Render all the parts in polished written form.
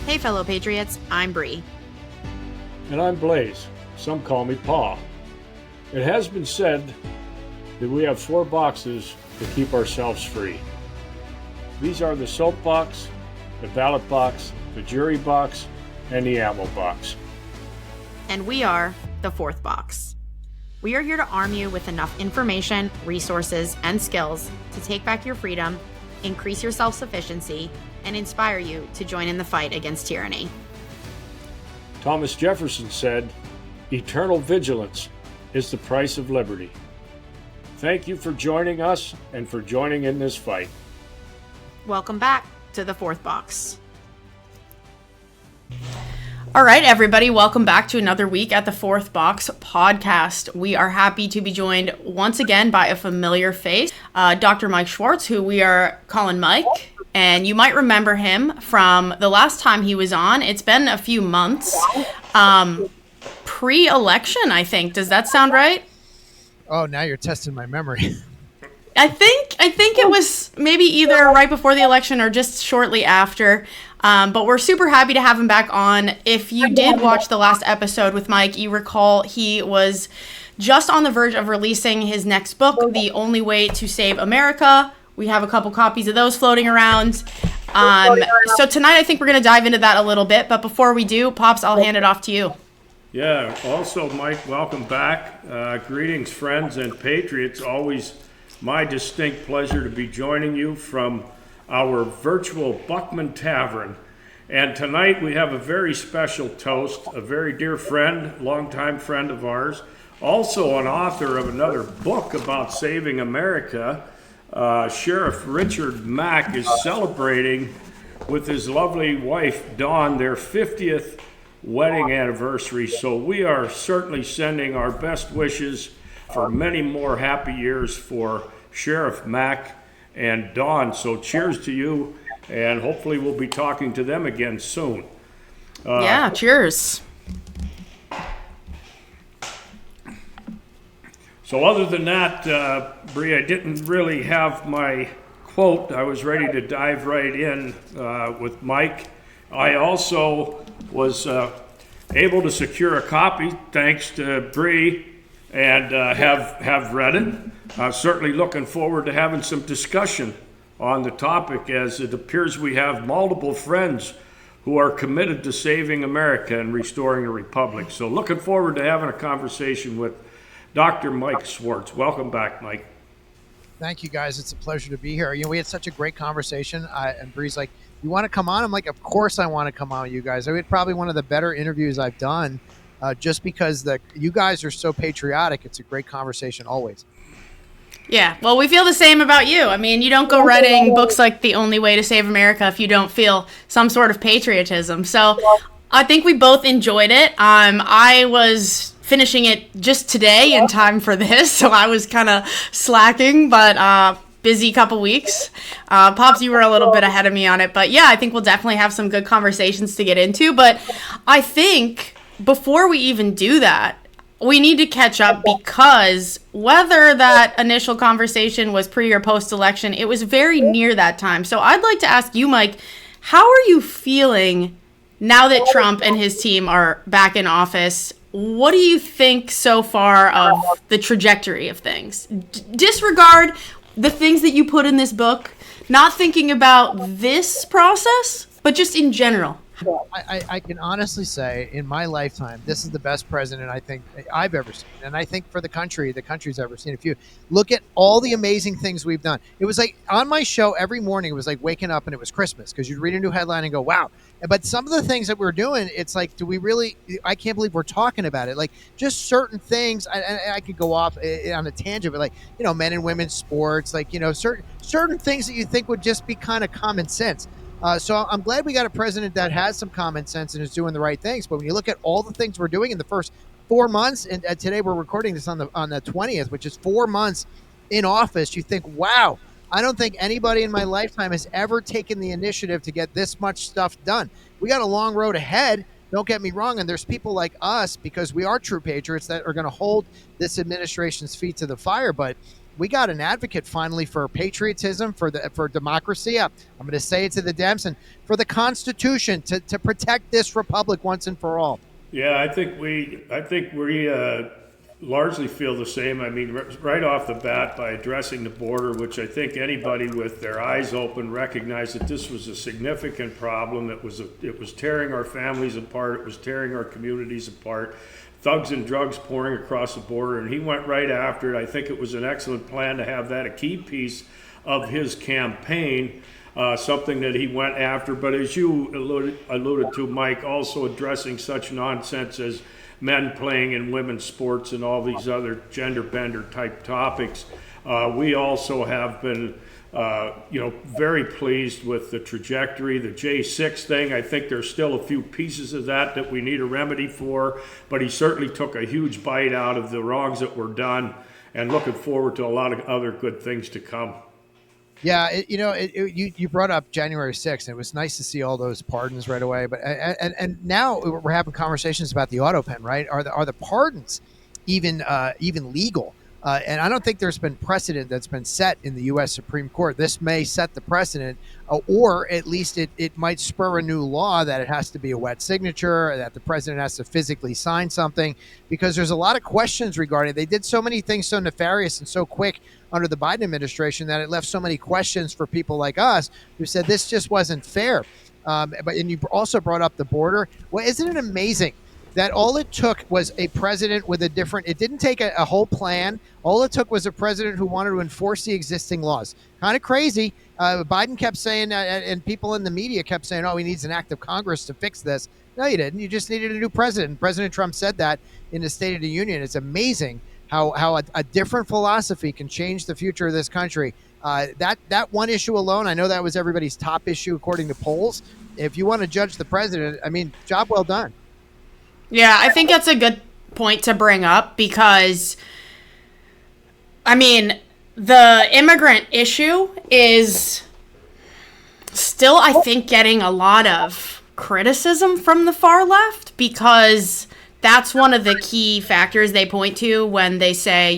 Hey fellow patriots, I'm Bree. And I'm Blaze. Some call me Pa. It has been said that we have 4 boxes to keep ourselves free. These are the soap box, the ballot box, the jury box, and the ammo box. And we are the 4th box. We are here to arm you with enough information, resources, and skills to take back your freedom, increase your self-sufficiency, and inspire you to join in the fight against tyranny. Thomas Jefferson said, "Eternal vigilance is the price of liberty." Thank you for joining us and for joining in this fight. Welcome back to the 4th box. All right, everybody, welcome back to another week at the 4th Box podcast. We are happy to be joined once again by a familiar face, Dr. Mike Schwartz, who we are calling Mike. And you might remember him from the last time he was on. It's been a few months. Pre-election, I think. Does that sound right? Oh, now you're testing my memory. I think it was maybe either right before the election or just shortly after. But we're super happy to have him back on. If you did watch the last episode with Mike, you recall he was just on the verge of releasing his next book, The Only Way to Save America. We have a couple copies of those floating around. So tonight I think we're going to dive into that a little bit. But before we do, Pops, I'll hand it off to you. Yeah, also, Mike, welcome back. Greetings, friends and patriots. Always my distinct pleasure to be joining you from our virtual Buckman Tavern. And tonight we have a very special toast, a very dear friend, longtime friend of ours, also an author of another book about saving America. Sheriff Richard Mack is celebrating with his lovely wife, Dawn, their 50th wedding anniversary. So we are certainly sending our best wishes for many more happy years for Sheriff Mack and Dawn. So cheers to you, and hopefully we'll be talking to them again soon. Yeah, cheers. So other than that, Bree, I didn't really have my quote. I was ready to dive right in with Mike. I also was able to secure a copy, thanks to Bree, and have read it. Certainly looking forward to having some discussion on the topic, as it appears we have multiple friends who are committed to saving America and restoring a republic. So looking forward to having a conversation with Dr. Mike Schwartz. Welcome back, Mike. Thank you, guys. It's a pleasure to be here. You know, we had such a great conversation, and Bree's like, "You want to come on?" I'm like, "Of course I want to come on with you guys." It's probably one of the better interviews I've done, just because you guys are so patriotic. It's a great conversation always. Yeah, well, we feel the same about you. I mean, you don't go writing books like The Only Way to Save America if you don't feel some sort of patriotism. So I think we both enjoyed it. I was finishing it just today in time for this, so I was kind of slacking, but busy couple weeks. Pops, you were a little bit ahead of me on it, but yeah, I think we'll definitely have some good conversations to get into. But I think before we even do that, we need to catch up, because whether that initial conversation was pre or post-election, it was very near that time. So I'd like to ask you, Mike, how are you feeling now that Trump and his team are back in office? What do you think so far of the trajectory of things? Disregard the things that you put in this book, not thinking about this process, but just in general. I can honestly say in my lifetime, this is the best president I think I've ever seen. And I think for the country's ever seen. If you look at all the amazing things we've done, it was like on my show every morning, it was like waking up and it was Christmas, because you'd read a new headline and go, wow. But some of the things that we're doing, it's like, do we really, I can't believe we're talking about it. Like just certain things, I could go off on a tangent, but like, you know, men and women's sports, like, you know, certain things that you think would just be kind of common sense. So I'm glad we got a president that has some common sense and is doing the right things. But when you look at all the things we're doing in the first 4 months, and today we're recording this on the 20th, which is 4 months in office, you think, wow, I don't think anybody in my lifetime has ever taken the initiative to get this much stuff done. We got a long road ahead. Don't get me wrong. And there's people like us, because we are true patriots, that are going to hold this administration's feet to the fire. But we got an advocate finally for patriotism, for democracy. I'm going to say it to the Dems, and for the Constitution to protect this republic once and for all. Yeah, I think we largely feel the same. I mean, right off the bat, by addressing the border, which I think anybody with their eyes open recognized that this was a significant problem. It was tearing our families apart. It was tearing our communities apart. Thugs and drugs pouring across the border, and he went right after it. I think it was an excellent plan to have that a key piece of his campaign. Something that he went after, but as you alluded to, Mike, also addressing such nonsense as men playing in women's sports and all these other gender bender type topics. We also have been, very pleased with the trajectory. The J6 thing, I think there's still a few pieces of that we need a remedy for, but he certainly took a huge bite out of the wrongs that were done, and looking forward to a lot of other good things to come. Yeah, you brought up January 6th. And it was nice to see all those pardons right away. But and now we're having conversations about the auto pen, right? Are the pardons even legal? And I don't think there's been precedent that's been set in the U.S. Supreme Court. This may set the precedent, or at least it might spur a new law that it has to be a wet signature, that the president has to physically sign something, because there's a lot of questions regarding it. They did so many things so nefarious and so quick under the Biden administration that it left so many questions for people like us who said this just wasn't fair. And you also brought up the border. Well, isn't it amazing that all it took was a president with it didn't take a whole plan. All it took was a president who wanted to enforce the existing laws. Kind of crazy. Biden kept saying, and people in the media kept saying, oh, he needs an act of Congress to fix this. No, you didn't. You just needed a new president. President Trump said that in the State of the Union. It's amazing how a different philosophy can change the future of this country. That one issue alone, I know that was everybody's top issue according to polls. If you want to judge the president, I mean, job well done. Yeah, I think that's a good point to bring up because, I mean, the immigrant issue is still, I think, getting a lot of criticism from the far left because that's one of the key factors they point to when they say,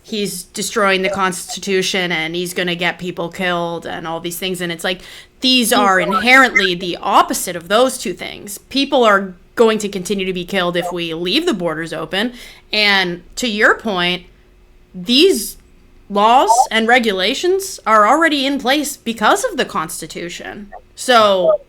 he's destroying the Constitution and he's going to get people killed and all these things. And it's like, these are inherently the opposite of those two things. People are going to continue to be killed if we leave the borders open. And to your point, these laws and regulations are already in place because of the Constitution. So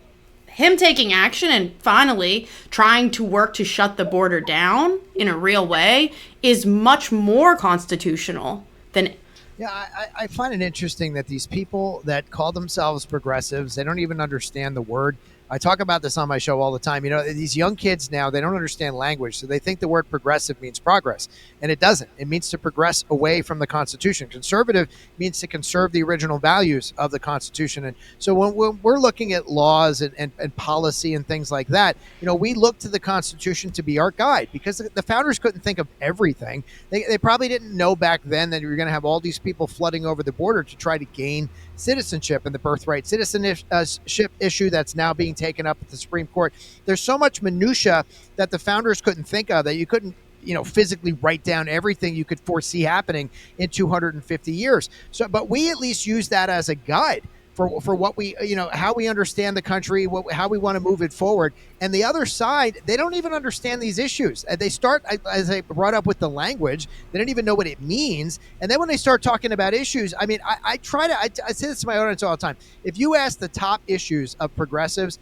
him taking action and finally trying to work to shut the border down in a real way is much more constitutional than... Yeah, I find it interesting that these people that call themselves progressives, they don't even understand the word. I talk about this on my show all the time. These young kids now, they don't understand language, so they think the word progressive means progress, and it doesn't. It means to progress away from the Constitution. Conservative means to conserve the original values of the Constitution. And so when we're looking at laws and policy and things like that, we look to the Constitution to be our guide because the founders couldn't think of everything. They probably didn't know back then that you were going to have all these people flooding over the border to try to gain citizenship and the birthright citizenship issue that's now being taken up at the Supreme Court. There's so much minutia that the founders couldn't think of, that you couldn't physically write down everything you could foresee happening in 250 years. So, but we at least use that as a guide for what we, how we understand the country, how we want to move it forward. And the other side, they don't even understand these issues. They start, as I brought up with the language, they don't even know what it means. And then when they start talking about issues, I mean, I say this to my audience all the time. If you ask the top issues of progressives,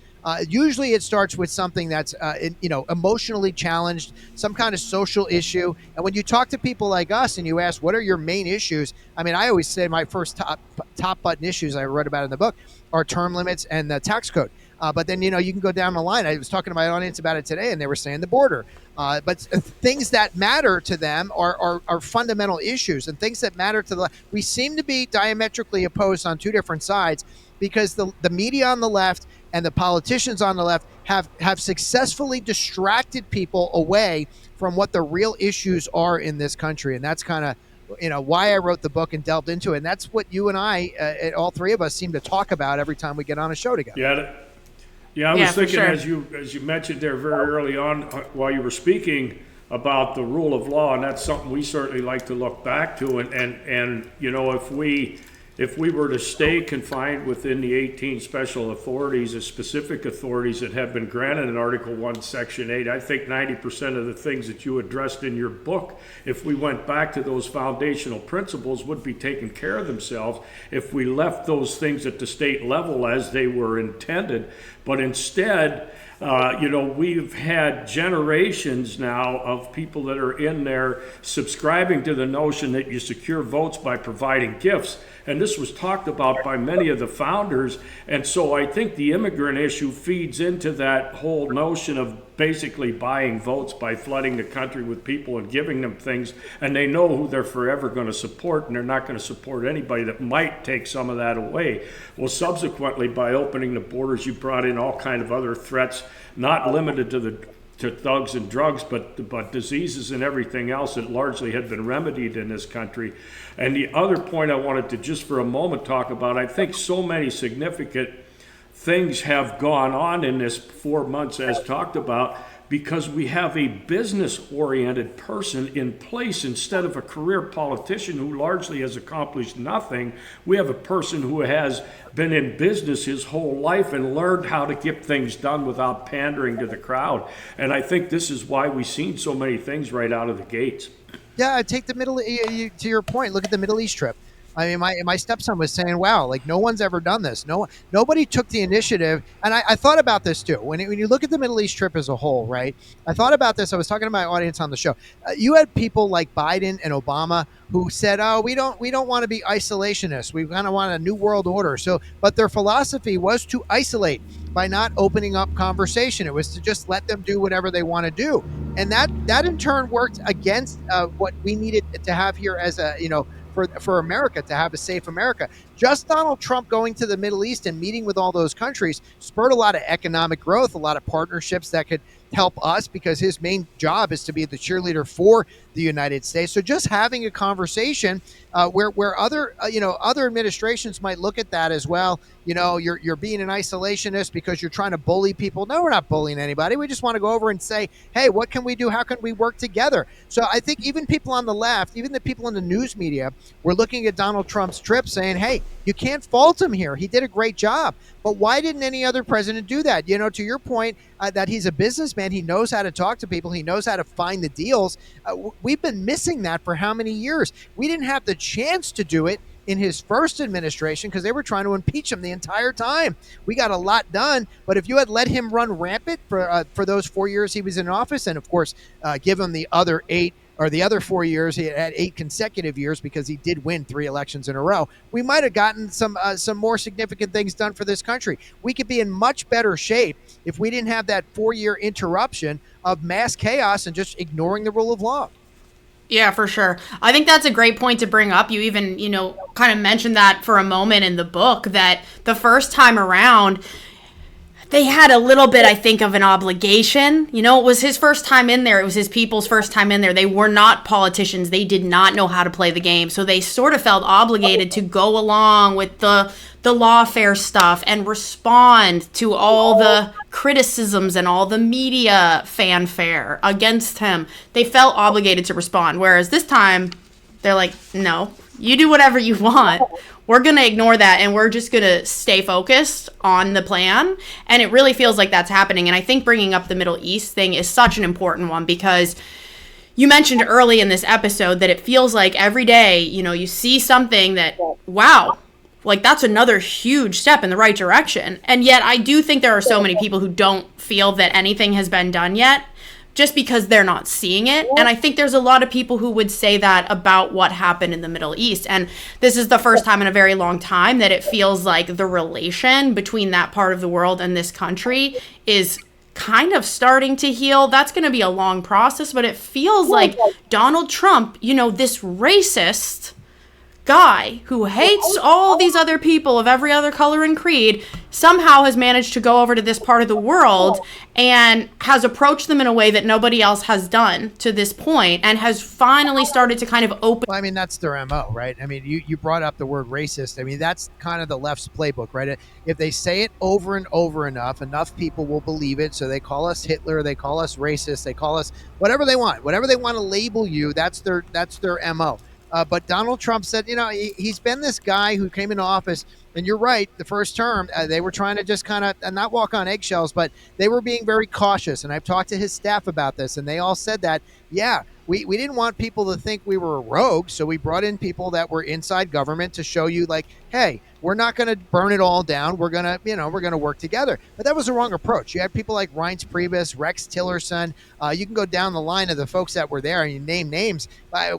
usually it starts with something that's, emotionally challenged, some kind of social issue. And when you talk to people like us and you ask, what are your main issues? I mean, I always say my first top button issues I wrote about in the book are term limits and the tax code. But then, you can go down the line. I was talking to my audience about it today, and they were saying the border. But things that matter to them are fundamental issues, and things that matter to we seem to be diametrically opposed on two different sides because the media on the left and the politicians on the left have successfully distracted people away from what the real issues are in this country. And that's kind of why I wrote the book and delved into it. And that's what you and I, all three of us, seem to talk about every time we get on a show together. Yeah, I was thinking, sure, as you mentioned there very early on while you were speaking, about the rule of law, and that's something we certainly like to look back to. And you know, if we were to stay confined within the 18 special authorities, the specific authorities that have been granted in Article 1, Section 8, I think 90% of the things that you addressed in your book, if we went back to those foundational principles, would be taking care of themselves if we left those things at the state level as they were intended. But instead, you know, we've had generations now of people that are in there subscribing to the notion that you secure votes by providing gifts. And this was talked about by many of the founders. And so I think the immigrant issue feeds into that whole notion of basically buying votes by flooding the country with people and giving them things. And they know who they're forever going to support, and they're not going to support anybody that might take some of that away. Well, subsequently, by opening the borders, you brought in all kind of other threats, not limited to thugs and drugs, but diseases and everything else that largely had been remedied in this country. And the other point I wanted to just for a moment talk about, I think so many significant things have gone on in this 4 months as talked about, because we have a business-oriented person in place instead of a career politician who largely has accomplished nothing. We have a person who has been in business his whole life and learned how to get things done without pandering to the crowd. And I think this is why we've seen so many things right out of the gates. Yeah, take the Middle to your point. Look at the Middle East trip. I mean, my stepson was saying, "Wow, like no one's ever done this. Nobody took the initiative." And I thought about this too. When you look at the Middle East trip as a whole, right? I thought about this. I was talking to my audience on the show. You had people like Biden and Obama who said, "Oh, we don't want to be isolationists. We kind of want a new world order." So, but their philosophy was to isolate by not opening up conversation. It was to just let them do whatever they want to do, and that in turn worked against what we needed to have here as a for America, to have a safe America. Just Donald Trump going to the Middle East and meeting with all those countries spurred a lot of economic growth, a lot of partnerships that could help us, because his main job is to be the cheerleader for the United States. So just having a conversation where other other administrations might look at that as well. You're being an isolationist because you're trying to bully people. No, we're not bullying anybody. We just want to go over and say, hey, what can we do? How can we work together? So I think even people on the left, even the people in the news media, were looking at Donald Trump's trip saying, hey, you can't fault him here. He did a great job. But why didn't any other president do that? To your point, that he's a businessman. He knows how to talk to people. He knows how to find the deals. We've been missing that for how many years? We didn't have the chance to do it in his first administration because they were trying to impeach him the entire time. We got a lot done, but if you had let him run rampant for those 4 years he was in office, and of course give him the other 8 or the other 4 years, he had 8 consecutive years because he did win 3 elections in a row, we might have gotten some more significant things done for this country. We could be in much better shape if we didn't have that 4-year interruption of mass chaos and just ignoring the rule of law. Yeah, for sure. I think that's a great point to bring up. You even, kind of mentioned that for a moment in the book, that the first time around, they had a little bit, I think, of an obligation. It was his first time in there. It was his people's first time in there. They were not politicians. They did not know how to play the game. So they sort of felt obligated to go along with the lawfare stuff and respond to all the criticisms and all the media fanfare against him. They felt obligated to respond. Whereas this time, they're like, no, you do whatever you want. We're going to ignore that, and we're just going to stay focused on the plan. And it really feels like that's happening. And I think bringing up the Middle East thing is such an important one, because you mentioned early in this episode that it feels like every day, you see something that, wow, like that's another huge step in the right direction. And yet I do think there are so many people who don't feel that anything has been done yet, just because they're not seeing it. And I think there's a lot of people who would say that about what happened in the Middle East. And this is the first time in a very long time that it feels like the relation between that part of the world and this country is kind of starting to heal. That's going to be a long process, but it feels like Donald Trump, this racist, guy who hates all these other people of every other color and creed somehow has managed to go over to this part of the world and has approached them in a way that nobody else has done to this point, and has finally started to kind of open. Well, I mean, that's their MO, right? I mean, you brought up the word racist. I mean, that's kind of the left's playbook, right? If they say it over and over enough people will believe it. So they call us Hitler, they call us racist, they call us whatever they want to label you. That's their MO. But Donald Trump said, he's been this guy who came into office, and you're right, the first term, they were trying to just kind of not walk on eggshells, but they were being very cautious. And I've talked to his staff about this, and they all said that, we didn't want people to think we were a rogue, so we brought in people that were inside government to show you, like, hey, we're not going to burn it all down. We're going to work together. But that was the wrong approach. You had people like Reince Priebus, Rex Tillerson. You can go down the line of the folks that were there, and you name names.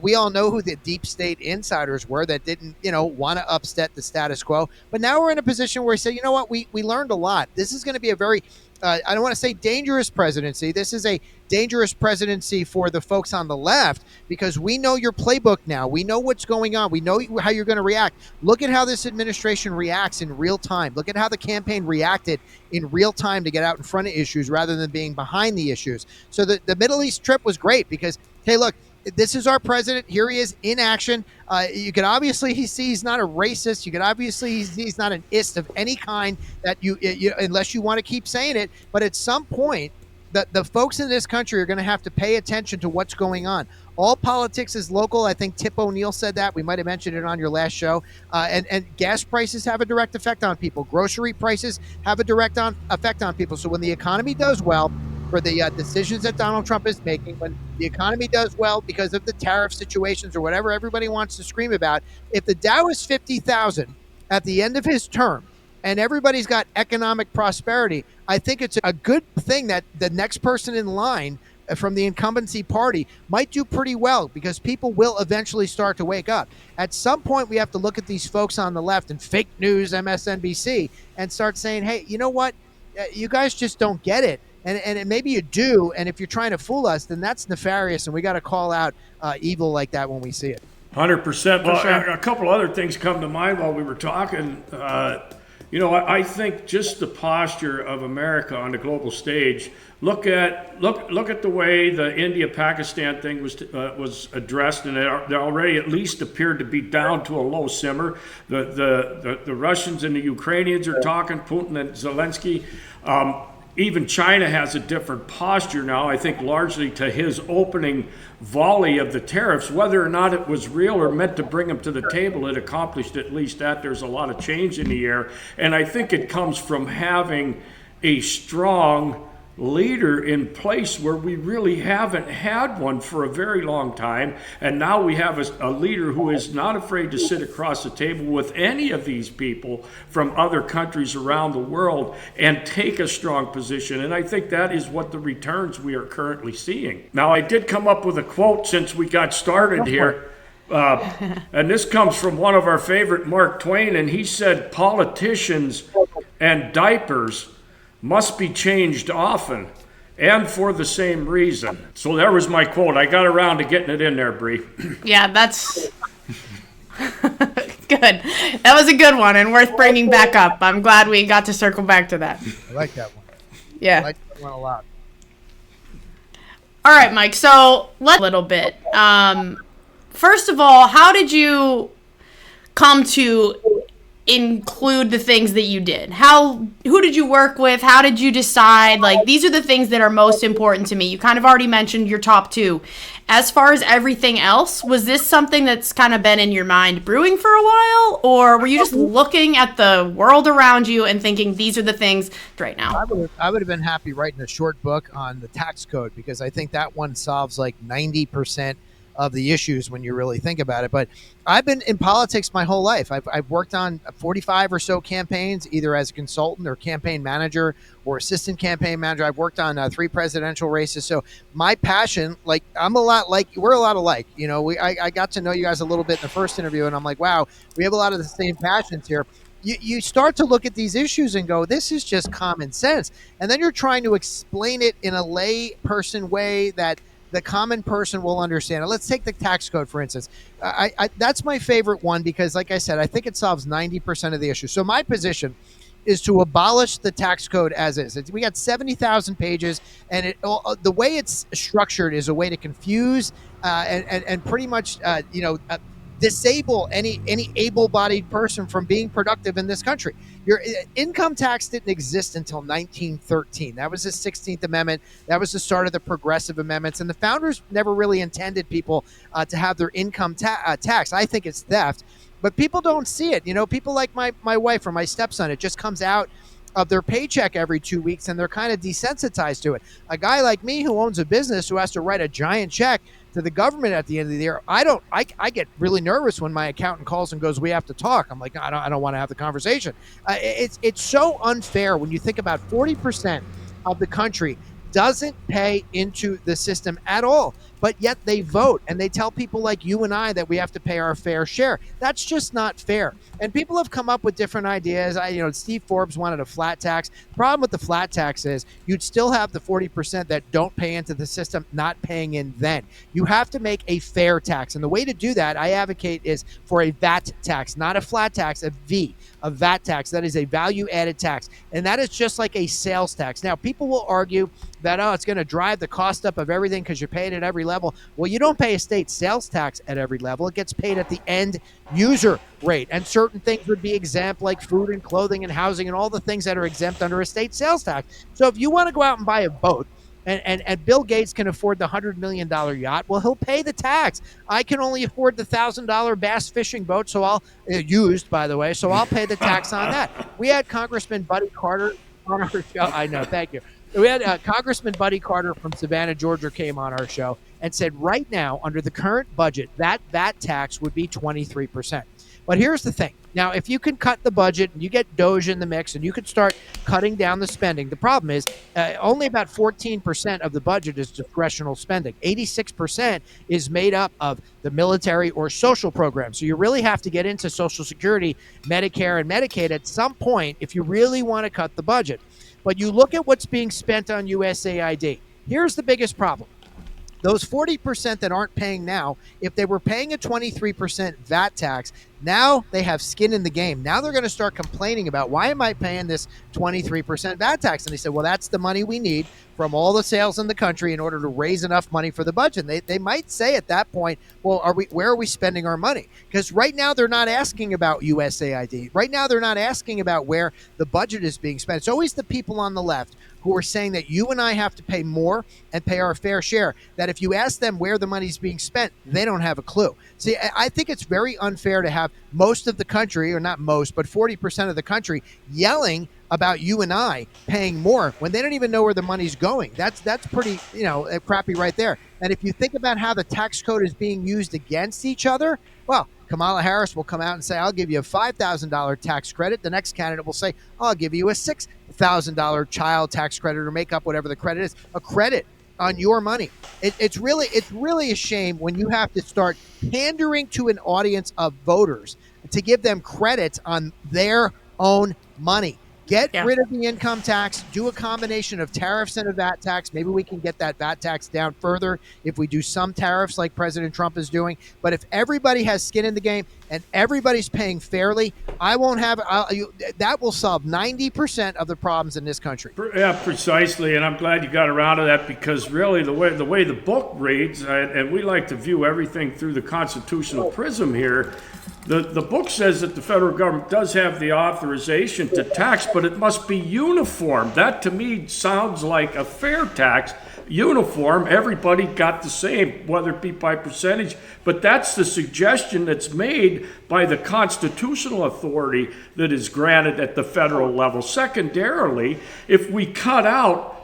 We all know who the deep state insiders were that didn't, want to upset the status quo. But now we're in a position where we say, you know what, we learned a lot. This is going to be a very I don't want to say dangerous presidency. This is a dangerous presidency for the folks on the left, because we know your playbook now. We know what's going on. We know how you're going to react. Look at how this administration reacts in real time. Look at how the campaign reacted in real time to get out in front of issues rather than being behind the issues. So the Middle East trip was great because, hey, look, this is our president. Here he is in action. You can obviously see he's not a racist. You can obviously see he's not an ist of any kind that you unless you want to keep saying it. But at some point, the folks in this country are going to have to pay attention to what's going on. All politics is local. I think Tip O'Neill said that. We might have mentioned it on your last show. And gas prices have a direct effect on people. Grocery prices have a direct effect on people. So when the economy does well, for the decisions that Donald Trump is making, when the economy does well because of the tariff situations or whatever everybody wants to scream about, if the Dow is 50,000 at the end of his term and everybody's got economic prosperity, I think it's a good thing that the next person in line from the incumbency party might do pretty well, because people will eventually start to wake up. At some point, we have to look at these folks on the left and fake news, MSNBC, and start saying, hey, you know what? You guys just don't get it. And maybe you do, and if you're trying to fool us, then that's nefarious, and we got to call out evil like that when we see it. 100%. Well, a couple other things come to mind while we were talking. I think just the posture of America on the global stage. Look at the way the India-Pakistan thing was addressed, and they already at least appeared to be down to a low simmer. The Russians and the Ukrainians are talking, Putin and Zelensky. Even China has a different posture now, I think largely to his opening volley of the tariffs. Whether or not it was real or meant to bring them to the table, it accomplished at least that. There's a lot of change in the air. And I think it comes from having a strong leader in place where we really haven't had one for a very long time. And now we have a leader who is not afraid to sit across the table with any of these people from other countries around the world and take a strong position. And I think that is what the returns we are currently seeing. Now, I did come up with a quote since we got started here. And this comes from one of our favorite, Mark Twain, and he said, politicians and diapers must be changed often, and for the same reason. So there was my quote. I got around to getting it in there, Bree. Yeah, that's good. That was a good one and worth bringing back up. I'm glad we got to circle back to that. I like that one. Yeah. I like that one a lot. All right, Mike. So let's a little bit. First of all, how did you come to include the things that you did? Who did you work with? How did you decide, like, these are the things that are most important to me? You kind of already mentioned your top two. As far as everything else, was this something that's kind of been in your mind brewing for a while, or were you just looking at the world around you and thinking these are the things right now? I would have been happy writing a short book on the tax code, because I think that one solves like 90% of the issues when you really think about it. But I've been in politics my whole life. I've worked on 45 or so campaigns, either as a consultant or campaign manager or assistant campaign manager. I've worked on 3 presidential races. So my passion, like, we're a lot alike. I got to know you guys a little bit in the first interview, and I'm like, wow, we have a lot of the same passions here. You start to look at these issues and go, this is just common sense. And then you're trying to explain it in a lay person way that the common person will understand it. Let's take the tax code, for instance. That's my favorite one because, like I said, I think it solves 90% of the issue. So my position is to abolish the tax code as is. We got 70,000 pages, and the way it's structured is a way to confuse and pretty much disable any able-bodied person from being productive in this country. Your income tax didn't exist until 1913. That was the 16th Amendment. That was the start of the progressive amendments, and the founders never really intended people to have their income tax. I think it's theft, but people don't see it. People like my wife or my stepson, it just comes out of their paycheck every 2 weeks, and they're kind of desensitized to it. A guy like me who owns a business who has to write a giant check to the government at the end of the year, I get really nervous when my accountant calls and goes, "We have to talk." I'm like, I don't want to have the conversation. It's so unfair when you think about 40% of the country doesn't pay into the system at all, but yet they vote and they tell people like you and I that we have to pay our fair share. That's just not fair. And people have come up with different ideas. Steve Forbes wanted a flat tax. The problem with the flat tax is you'd still have the 40% that don't pay into the system not paying in then. You have to make a fair tax. And the way to do that, I advocate, is for a VAT tax, not a flat tax, a VAT tax. That is a value added tax. And that is just like a sales tax. Now, people will argue that, it's going to drive the cost up of everything because you're paying at every level. Well, you don't pay a state sales tax at every level. It gets paid at the end user rate. And certain things would be exempt, like food and clothing and housing and all the things that are exempt under a state sales tax. So if you want to go out and buy a boat, and Bill Gates can afford the $100 million yacht, well, he'll pay the tax. I can only afford the $1,000 bass fishing boat, so I'll used, by the way, so I'll pay the tax on that. We had Congressman Buddy Carter on our show. I know, thank you. We had Congressman Buddy Carter from Savannah, Georgia, came on our show and said right now, under the current budget, that tax would be 23%. But here's the thing. Now, if you can cut the budget and you get Doge in the mix and you could start cutting down the spending, the problem is only about 14% of the budget is discretional spending. 86% is made up of the military or social programs. So you really have to get into Social Security, Medicare, and Medicaid at some point if you really want to cut the budget. But you look at what's being spent on USAID. Here's the biggest problem. Those 40% that aren't paying now, if they were paying a 23% VAT tax, now they have skin in the game. Now they're going to start complaining about, why am I paying this 23% VAT tax? And they said, well, that's the money we need from all the sales in the country in order to raise enough money for the budget. And they might say at that point, well, where are we spending our money? Because right now they're not asking about USAID. Right now they're not asking about where the budget is being spent. It's always the people on the left who are saying that you and I have to pay more and pay our fair share, that if you ask them where the money's being spent, they don't have a clue. See, I think it's very unfair to have most of the country, or not most, but 40% of the country yelling about you and I paying more when they don't even know where the money's going. That's pretty, crappy right there. And if you think about how the tax code is being used against each other, well, Kamala Harris will come out and say, I'll give you a $5,000 tax credit. The next candidate will say, I'll give you a $6,000 child tax credit, or make up whatever the credit is, a credit on your money. It's really a shame when you have to start pandering to an audience of voters to give them credits on their own money. Get rid of the income tax, do a combination of tariffs and a VAT tax. Maybe we can get that VAT tax down further if we do some tariffs like President Trump is doing. But if everybody has skin in the game and everybody's paying fairly, that will solve 90% of the problems in this country. Yeah, precisely. And I'm glad you got around to that, because really the way the book reads, and we like to view everything through the constitutional prism here, the book says that the federal government does have the authorization to tax, but it must be uniform. That to me sounds like a fair tax. Uniform, everybody got the same, whether it be by percentage. But that's the suggestion that's made by the constitutional authority that is granted at the federal level. Secondarily, if we cut out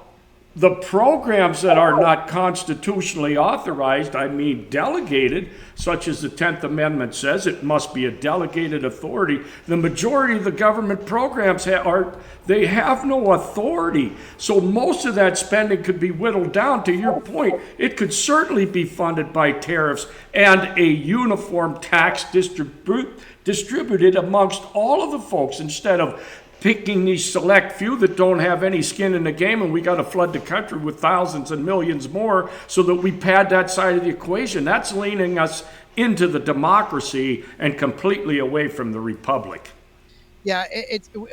the programs that are not constitutionally authorized, I mean delegated, such as the 10th Amendment says it must be a delegated authority. The majority of the government programs they have no authority. So most of that spending could be whittled down. To your point, it could certainly be funded by tariffs and a uniform tax distributed amongst all of the folks, instead of picking these select few that don't have any skin in the game, and we got to flood the country with thousands and millions more so that we pad that side of the equation. That's leaning us into the democracy and completely away from the republic. Yeah,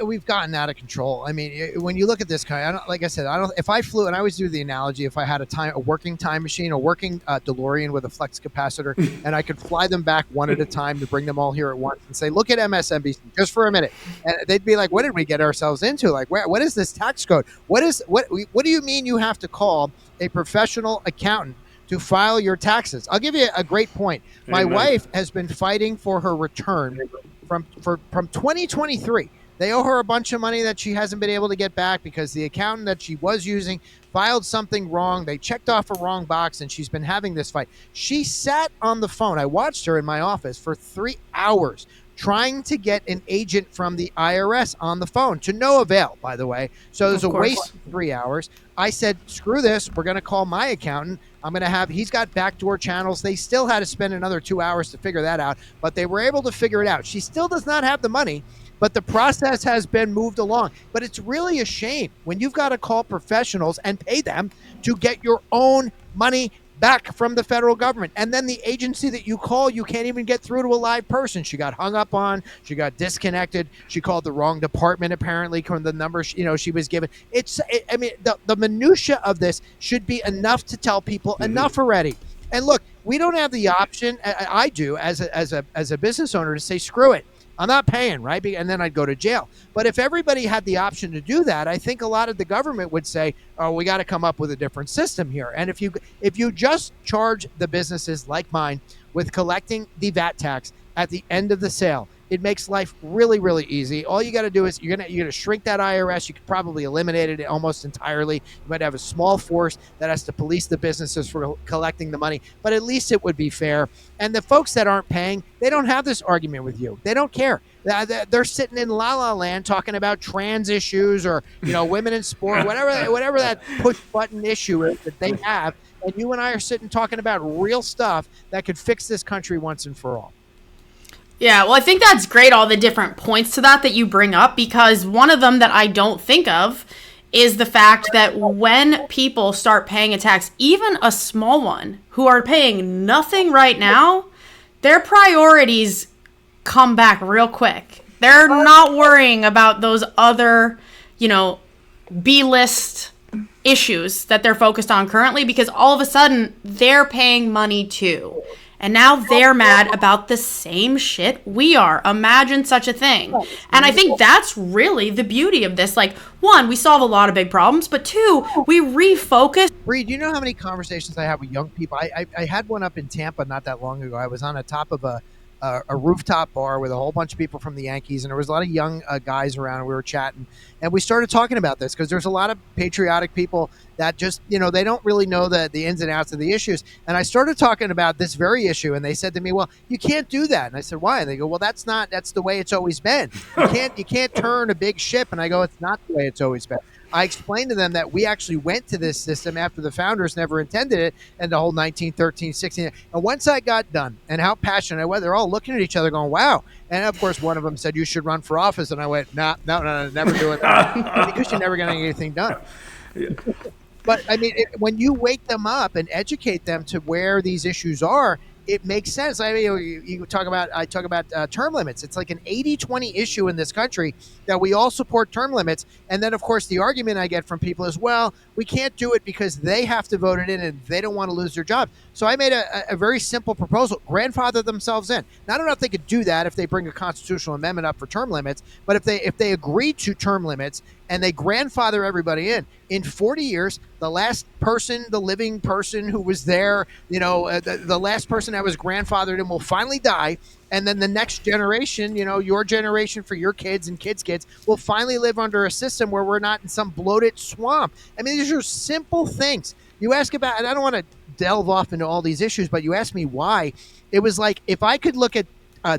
we've gotten out of control. I mean, when you look at this kind, like I said, I don't. If I flew, and I always do the analogy, if I had a working time machine, a working DeLorean with a flex capacitor, and I could fly them back one at a time to bring them all here at once, and say, look at MSNBC just for a minute, and they'd be like, what did we get ourselves into? Like, what is this tax code? What do you mean you have to call a professional accountant to file your taxes? I'll give you a great point. My wife has been fighting for her return from 2023. They owe her a bunch of money that she hasn't been able to get back because the accountant that she was using filed something wrong. They checked off a wrong box, and she's been having this fight. She sat on the phone. I watched her in my office for 3 hours trying to get an agent from the IRS on the phone, to no avail, by the way. So there's a waste of 3 hours. I said, screw this. We're going to call my accountant. He's got backdoor channels. They still had to spend another 2 hours to figure that out, but they were able to figure it out. She still does not have the money, but the process has been moved along. But it's really a shame when you've got to call professionals and pay them to get your own money back from the federal government. And then the agency that you call, you can't even get through to a live person. She got hung up on. She got disconnected. She called the wrong department, apparently, from the number she was given. The minutia of this should be enough to tell people enough already. And look, we don't have the option. I do as a business owner to say, screw it. I'm not paying, right? And then I'd go to jail. But if everybody had the option to do that, I think a lot of the government would say, oh, we got to come up with a different system here. And if you just charge the businesses like mine with collecting the VAT tax at the end of the sale, it makes life really, really easy. All you got to do is you're gonna shrink that IRS. You could probably eliminate it almost entirely. You might have a small force that has to police the businesses for collecting the money, but at least it would be fair. And the folks that aren't paying, they don't have this argument with you. They don't care. They're sitting in La La Land talking about trans issues or women in sport, whatever that push button issue is that they have. And you and I are sitting talking about real stuff that could fix this country once and for all. Yeah, well, I think that's great, all the different points to that you bring up, because one of them that I don't think of is the fact that when people start paying a tax, even a small one, who are paying nothing right now, their priorities come back real quick. They're not worrying about those other, B-list issues that they're focused on currently, because all of a sudden they're paying money too. And now they're mad about the same shit we are. Imagine such a thing. And I think that's really the beauty of this. Like, one, we solve a lot of big problems, but two, we refocus. Bree, do you know how many conversations I have with young people? I had one up in Tampa not that long ago. I was on the top of a rooftop bar with a whole bunch of people from the Yankees, and there was a lot of young guys around, and we were chatting, and we started talking about this because there's a lot of patriotic people that just, they don't really know the ins and outs of the issues. And I started talking about this very issue, and they said to me, well, you can't do that. And I said, why? And they go, well, that's the way it's always been. You can't turn a big ship. And I go, it's not the way it's always been. I explained to them that we actually went to this system after the founders never intended it, and the whole 1913, 16. And once I got done and how passionate I was, they're all looking at each other going, wow. And of course, one of them said, you should run for office. And I went, no, never do it. Because you're never going to get anything done. Yeah. But I mean, when you wake them up and educate them to where these issues are, it makes sense. I mean, I talk about term limits. It's like an 80-20 issue in this country that we all support term limits. And then, of course, the argument I get from people is, well, we can't do it because they have to vote it in and they don't want to lose their job. So I made a very simple proposal: grandfather themselves in. Now, I don't know if they could do that if they bring a constitutional amendment up for term limits, but if they agree to term limits and they grandfather everybody in 40 years, the last person, the living person who was there, the last person that was grandfathered in will finally die. And then the next generation, your generation for your kids and kids' kids will finally live under a system where we're not in some bloated swamp. I mean, these are simple things. You ask about, and I don't want to delve off into all these issues, but you asked me why. It was like, if I could look at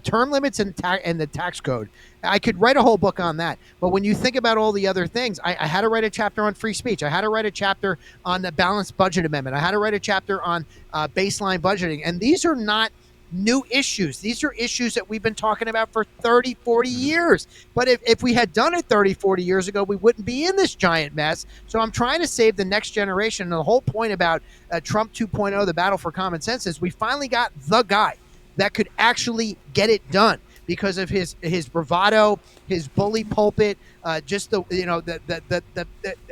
term limits and the tax code, I could write a whole book on that. But when you think about all the other things, I had to write a chapter on free speech. I had to write a chapter on the balanced budget amendment. I had to write a chapter on baseline budgeting. And these are not new issues. These are issues that we've been talking about for 30, 40 years. But if we had done it 30, 40 years ago, we wouldn't be in this giant mess. So I'm trying to save the next generation. And the whole point about Trump 2.0, the battle for common sense, is we finally got the guy that could actually get it done because of his bravado, his bully pulpit, just the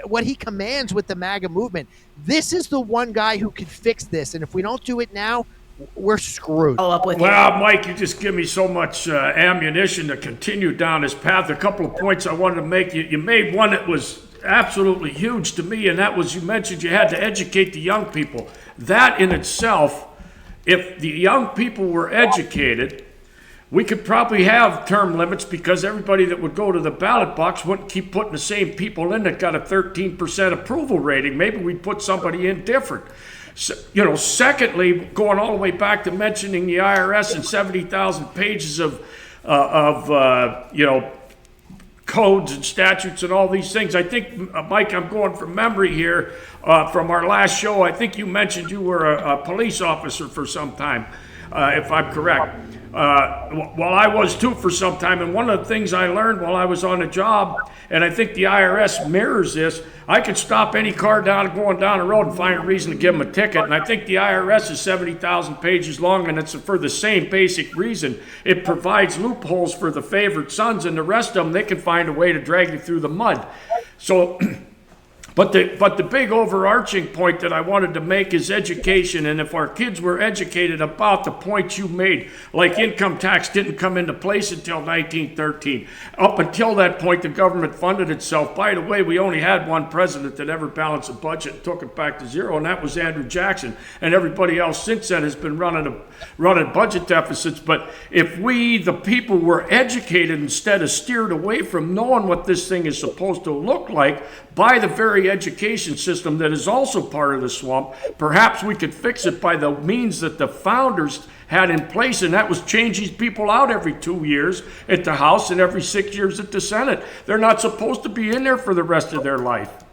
what he commands with the MAGA movement. This is the one guy who could fix this, and if we don't do it now, we're screwed. Follow up with Well, Mike, you just give me so much ammunition to continue down this path. A couple of points I wanted to make. You made one that was absolutely huge to me, and that was you mentioned you had to educate the young people. That in itself, if the young people were educated, we could probably have term limits because everybody that would go to the ballot box wouldn't keep putting the same people in that got a 13% approval rating. Maybe we'd put somebody in different. So, secondly, going all the way back to mentioning the IRS and 70,000 pages of codes and statutes and all these things. I think, Mike, I'm going from memory here from our last show. I think you mentioned you were a police officer for some time, if I'm correct. Well, I was too for some time, and one of the things I learned while I was on the job, and I think the IRS mirrors this, I could stop any car going down the road and find a reason to give them a ticket, and I think the IRS is 70,000 pages long, and it's for the same basic reason. It provides loopholes for the favored sons, and the rest of them, they can find a way to drag you through the mud. So... But the big overarching point that I wanted to make is education, and if our kids were educated about the points you made, like income tax didn't come into place until 1913. Up until that point, the government funded itself. By the way, we only had one president that ever balanced a budget and took it back to zero, and that was Andrew Jackson. And everybody else since then has been running budget deficits. But if we, the people, were educated instead of steered away from knowing what this thing is supposed to look like by the very education system that is also part of the swamp, perhaps we could fix it by the means that the founders had in place, and that was change these people out every 2 years at the House and every 6 years at the Senate. They're not supposed to be in there for the rest of their life.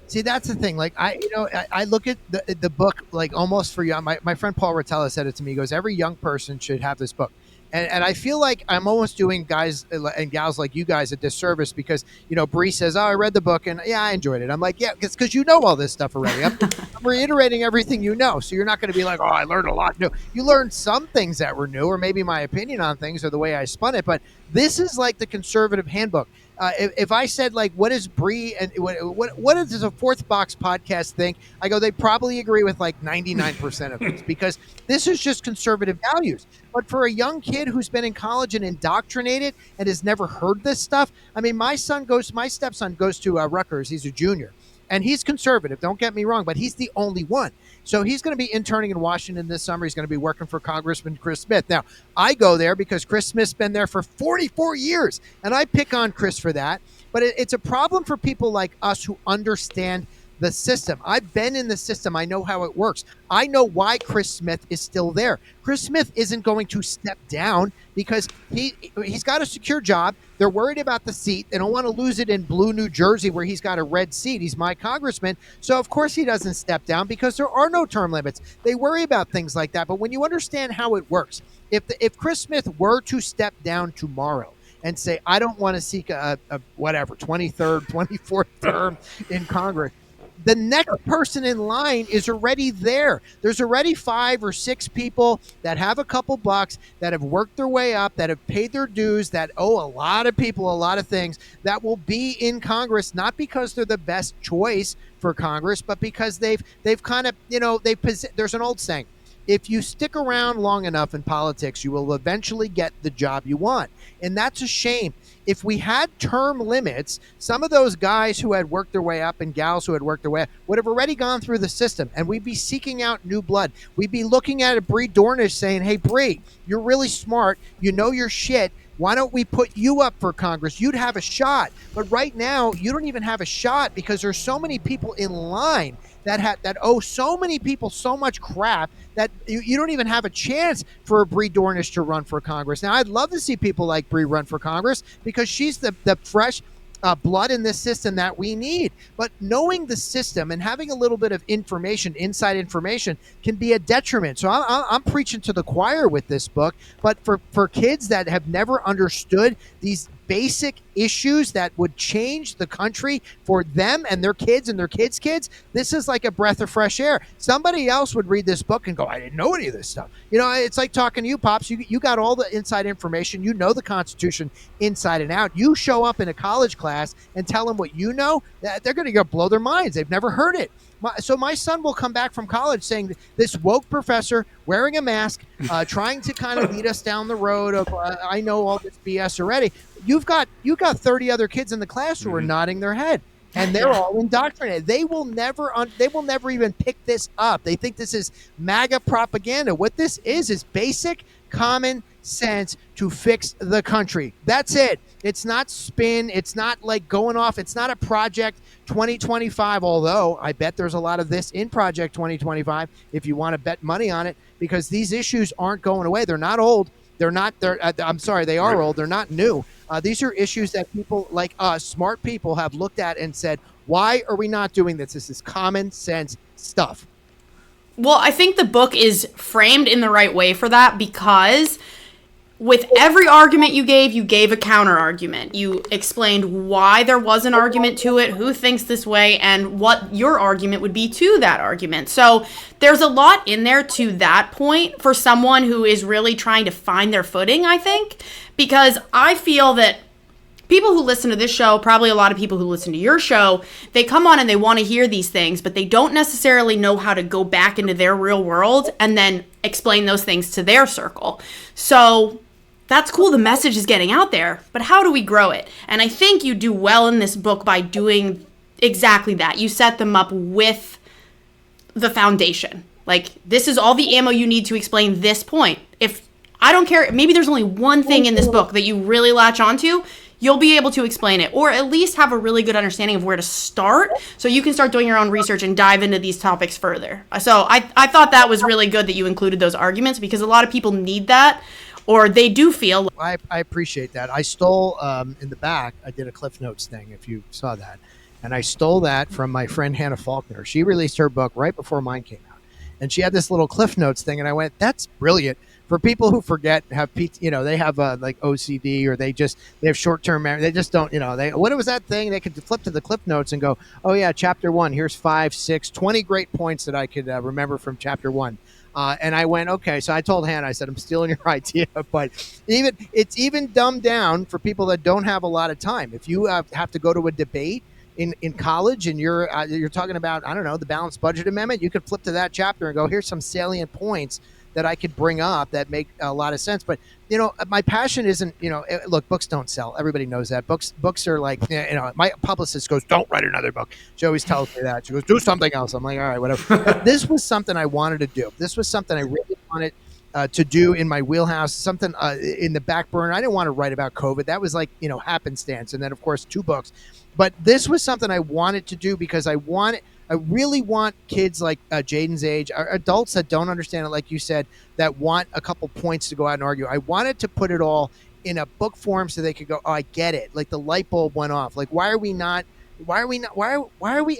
See, that's the thing. Like I look at the book like almost for young. My friend Paul Rotella said it to me. He goes, every young person should have this book. And I feel like I'm almost doing guys and gals like you guys a disservice because, Bree says, oh, I read the book and yeah, I enjoyed it. I'm like, yeah, it's because you know all this stuff already. I'm reiterating everything you know. So you're not going to be like, oh, I learned a lot new. You learned some things that were new, or maybe my opinion on things or the way I spun it. But this is like the conservative handbook. If I said, like, what is Bree and what does a Fourth Box podcast think? I go, they probably agree with like 99% of this because this is just conservative values. But for a young kid who's been in college and indoctrinated and has never heard this stuff, I mean, my stepson goes to Rutgers. He's a junior. And he's conservative, don't get me wrong, but he's the only one. So he's going to be interning in Washington this summer. He's going to be working for Congressman Chris Smith. Now, I go there because Chris Smith's been there for 44 years, and I pick on Chris for that. But it's a problem for people like us who understand the system. I've been in the system. I know how it works. I know why Chris Smith is still there. Chris Smith isn't going to step down because he's got a secure job. They're worried about the seat. They don't want to lose it in blue New Jersey where he's got a red seat. He's my congressman. So, of course, he doesn't step down because there are no term limits. They worry about things like that. But when you understand how it works, if Chris Smith were to step down tomorrow and say, I don't want to seek a 23rd, 24th term in Congress, the next person in line is already there. There's already 5 or 6 people that have a couple bucks, that have worked their way up, that have paid their dues, that owe a lot of people a lot of things, that will be in Congress, not because they're the best choice for Congress, but because they've kind of, there's an old saying, if you stick around long enough in politics, you will eventually get the job you want. And that's a shame. If we had term limits, some of those guys who had worked their way up and gals who had worked their way up would have already gone through the system, and we'd be seeking out new blood. We'd be looking at a Bree Dornish saying, hey, Bree, you're really smart. You know your shit. Why don't we put you up for Congress? You'd have a shot. But right now, you don't even have a shot because there's so many people in line that owe so many people so much crap that you don't even have a chance for a Bree Dornish to run for Congress. Now, I'd love to see people like Bree run for Congress because she's the fresh, blood in this system that we need. But knowing the system and having a little bit of information, inside information, can be a detriment. So I'm preaching to the choir with this book. But for kids that have never understood these basic issues that would change the country for them and their kids and their kids' kids, this is like a breath of fresh air. Somebody else would read this book and go, I didn't know any of this stuff. It's like talking to you, Pops. You got all the inside information. You know the Constitution inside and out. You show up in a college class and tell them what you know, they're going to go blow their minds. They've never heard it. So my son will come back from college saying this woke professor wearing a mask, trying to kind of lead us down the road of I know all this BS already. You've got 30 other kids in the class who are nodding their head, and they're all indoctrinated. They will never even pick this up. They think this is MAGA propaganda. What this is basic common sense to fix the country. That's it. It's not spin. It's not like going off. It's not a Project 2025, although I bet there's a lot of this in Project 2025 if you want to bet money on it, because these issues aren't going away. They're not old. I'm sorry, they are old. They're not new. These are issues that people like us, smart people, have looked at and said, why are we not doing this? This is common sense stuff. Well, I think the book is framed in the right way for that, because with every argument you gave a counter argument. You explained why there was an argument to it, who thinks this way, and what your argument would be to that argument. So there's a lot in there to that point for someone who is really trying to find their footing, I think, because I feel that people who listen to this show, probably a lot of people who listen to your show, they come on and they want to hear these things, but they don't necessarily know how to go back into their real world and then explain those things to their circle. So that's cool. The message is getting out there, but how do we grow it? And I think you do well in this book by doing exactly that. You set them up with the foundation. Like, this is all the ammo you need to explain this point. If I don't care, maybe there's only one thing in this book that you really latch onto, you'll be able to explain it, or at least have a really good understanding of where to start, so you can start doing your own research and dive into these topics further. So I thought that was really good that you included those arguments, because a lot of people need that, or they do feel. I appreciate that. I stole, in the back, I did a Cliff Notes thing, if you saw that, and I stole that from my friend Hannah Faulkner. She released her book right before mine came out, and she had this little Cliff Notes thing, and I went, that's brilliant. For people who forget, have they have like OCD, or they have short-term memory. They just don't, what was that thing? They could flip to the Cliff Notes and go, oh yeah, chapter 1, here's 5, 6, 20 great points that I could remember from chapter 1. And I went, okay. So I told Hannah, I said, I'm stealing your idea, but it's even dumbed down for people that don't have a lot of time. If you have to go to a debate in college and you're talking about, I don't know, the balanced budget amendment, you could flip to that chapter and go, here's some salient points that I could bring up that make a lot of sense. But, my passion isn't, look, books don't sell. Everybody knows that. Books are like, my publicist goes, don't write another book. She always tells me that. She goes, do something else. I'm like, all right, whatever. This was something I wanted to do. This was something I really wanted to do in my wheelhouse, something in the back burner. I didn't want to write about COVID. That was like, happenstance. And then, of course, 2 books. But this was something I wanted to do because I really want kids like Jaden's age, or adults that don't understand it, like you said, that want a couple points to go out and argue. I wanted to put it all in a book form so they could go, oh, I get it. Like the light bulb went off. Like, why are we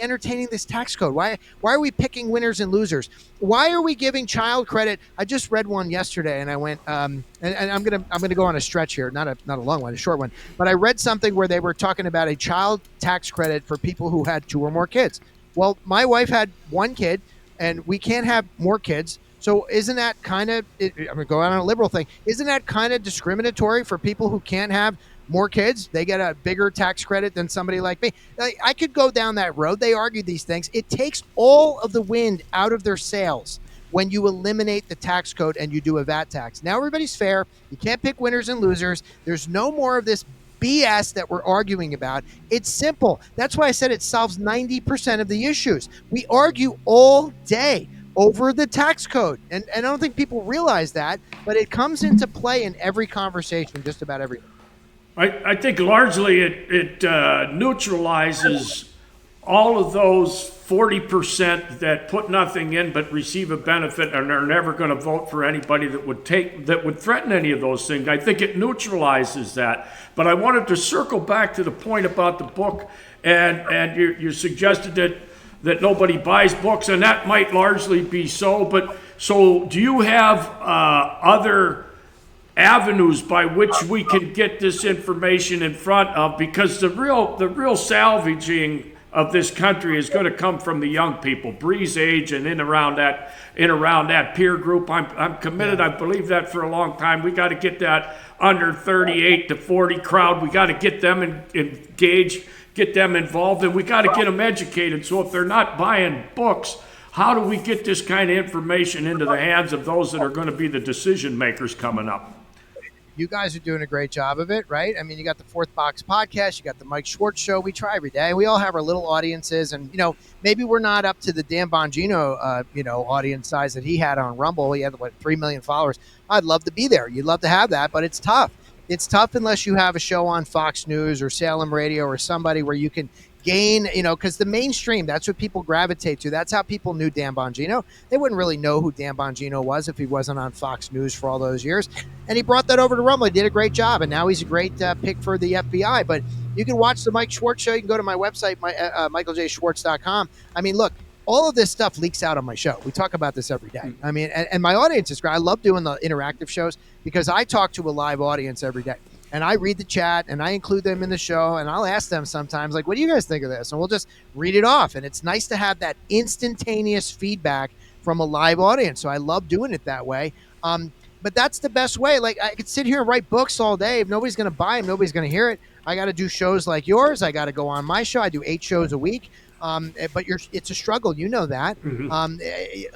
entertaining this tax code? Why are we picking winners and losers? Why are we giving child credit? I just read one yesterday, and I went, and I'm gonna go on a stretch here, not a long one, a short one. But I read something where they were talking about a child tax credit for people who had 2 or more kids. Well, my wife had 1 kid, and we can't have more kids. So isn't that kind of, I'm going to go out on a liberal thing, isn't that kind of discriminatory for people who can't have more kids? They get a bigger tax credit than somebody like me. I could go down that road. They argue these things. It takes all of the wind out of their sails when you eliminate the tax code and you do a VAT tax. Now everybody's fair. You can't pick winners and losers. There's no more of this BS that we're arguing about. It's simple. That's why I said it solves 90% of the issues. We argue all day over the tax code. And I don't think people realize that, but it comes into play in every conversation, just about every. I think largely it neutralizes all of those 40% that put nothing in but receive a benefit and are never going to vote for anybody that would threaten any of those things. I think it neutralizes that. But I wanted to circle back to the point about the book, and you suggested that nobody buys books, and that might largely be so. But so do you have other avenues by which we can get this information in front of? Because the real salvaging of this country is going to come from the young people, Bree's age, and in around that peer group. I'm committed. I believe that for a long time. We got to get that under 38 to 40 crowd. We got to get them engaged, get them involved, and we got to get them educated. So if they're not buying books, how do we get this kind of information into the hands of those that are going to be the decision makers coming up? You guys are doing a great job of it, right? I mean, you got the Fourth Box podcast, you got the Mike Schwartz show. We try every day. We all have our little audiences, and maybe we're not up to the Dan Bongino, audience size that he had on Rumble. He had 3 million followers. I'd love to be there. You'd love to have that, but it's tough. It's tough unless you have a show on Fox News or Salem Radio or somebody where you can gain, because the mainstream, that's what people gravitate to. That's how people knew Dan Bongino. They wouldn't really know who Dan Bongino was if he wasn't on Fox News for all those years. And he brought that over to Rumble. He did a great job, and now he's a great pick for the FBI. But you can watch the Mike Schwartz show. You can go to my website, michaeljschwartz.com. I mean, look, all of this stuff leaks out on my show. We talk about this every day. I mean, and my audience is great. I love doing the interactive shows because I talk to a live audience every day. And I read the chat, and I include them in the show, and I'll ask them sometimes, like, what do you guys think of this? And we'll just read it off. And it's nice to have that instantaneous feedback from a live audience. So I love doing it that way. But that's the best way. Like, I could sit here and write books all day. If nobody's going to buy them, nobody's going to hear it. I got to do shows like yours. I got to go on my show. I do 8 shows a week. But it's a struggle. You know that.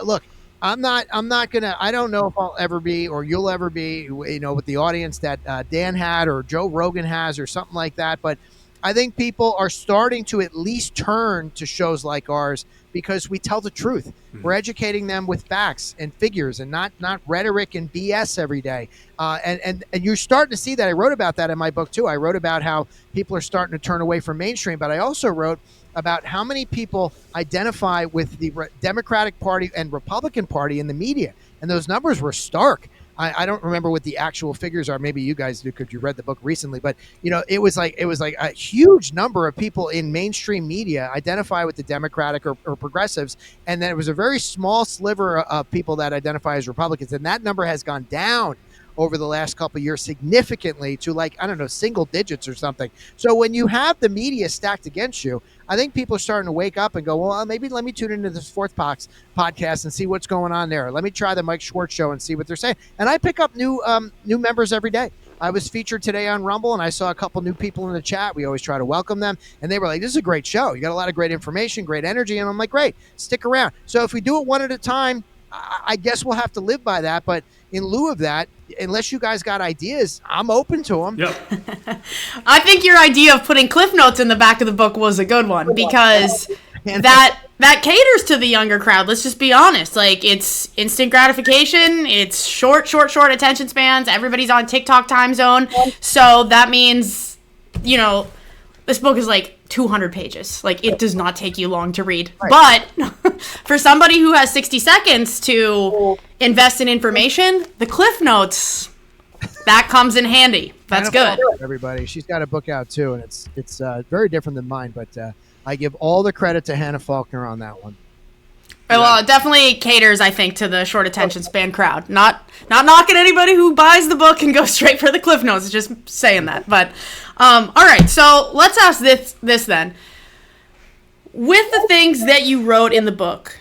Look, I'm not gonna. I don't know if I'll ever be, or you'll ever be, with the audience that Dan had, or Joe Rogan has, or something like that. But I think people are starting to at least turn to shows like ours because we tell the truth. We're educating them with facts and figures, and not rhetoric and BS every day. And you're starting to see that. I wrote about that in my book too. I wrote about how people are starting to turn away from mainstream, but I also wrote about how many people identify with the Democratic Party and Republican Party in the media. And those numbers were stark. I don't remember what the actual figures are. Maybe you guys do because you read the book recently. But, it was like a huge number of people in mainstream media identify with the Democratic or progressives. And then it was a very small sliver of people that identify as Republicans. And that number has gone down over the last couple of years significantly to single digits or something. So when you have the media stacked against you, I think people are starting to wake up and go, well, maybe let me tune into this Fourth Box podcast and see what's going on there. Let me try the Mike Schwartz show and see what they're saying. And I pick up new members every day. I was featured today on Rumble, and I saw a couple new people in the chat. We always try to welcome them. And they were like, this is a great show. You got a lot of great information, great energy. And I'm like, great, stick around. So if we do it one at a time, I guess we'll have to live by that. But in lieu of that, unless you guys got ideas, I'm open to them. Yep. I think your idea of putting cliff notes in the back of the book was a good one because that caters to the younger crowd. Let's just be honest. Like, it's instant gratification. It's short attention spans. Everybody's on TikTok time zone. So that means, this book is like 200 pages. Like, it does not take you long to read. Right. But for somebody who has 60 seconds to invest in information, the Cliff Notes, that comes in handy. That's good. Everybody, she's got a book out too, and it's very different than mine. But I give all the credit to Hannah Faulkner on that one. Well, it definitely caters, I think, to the short attention span crowd. Not knocking anybody who buys the book and goes straight for the Cliff Notes. Just saying that. But all right, so let's ask this then. With the things that you wrote in the book,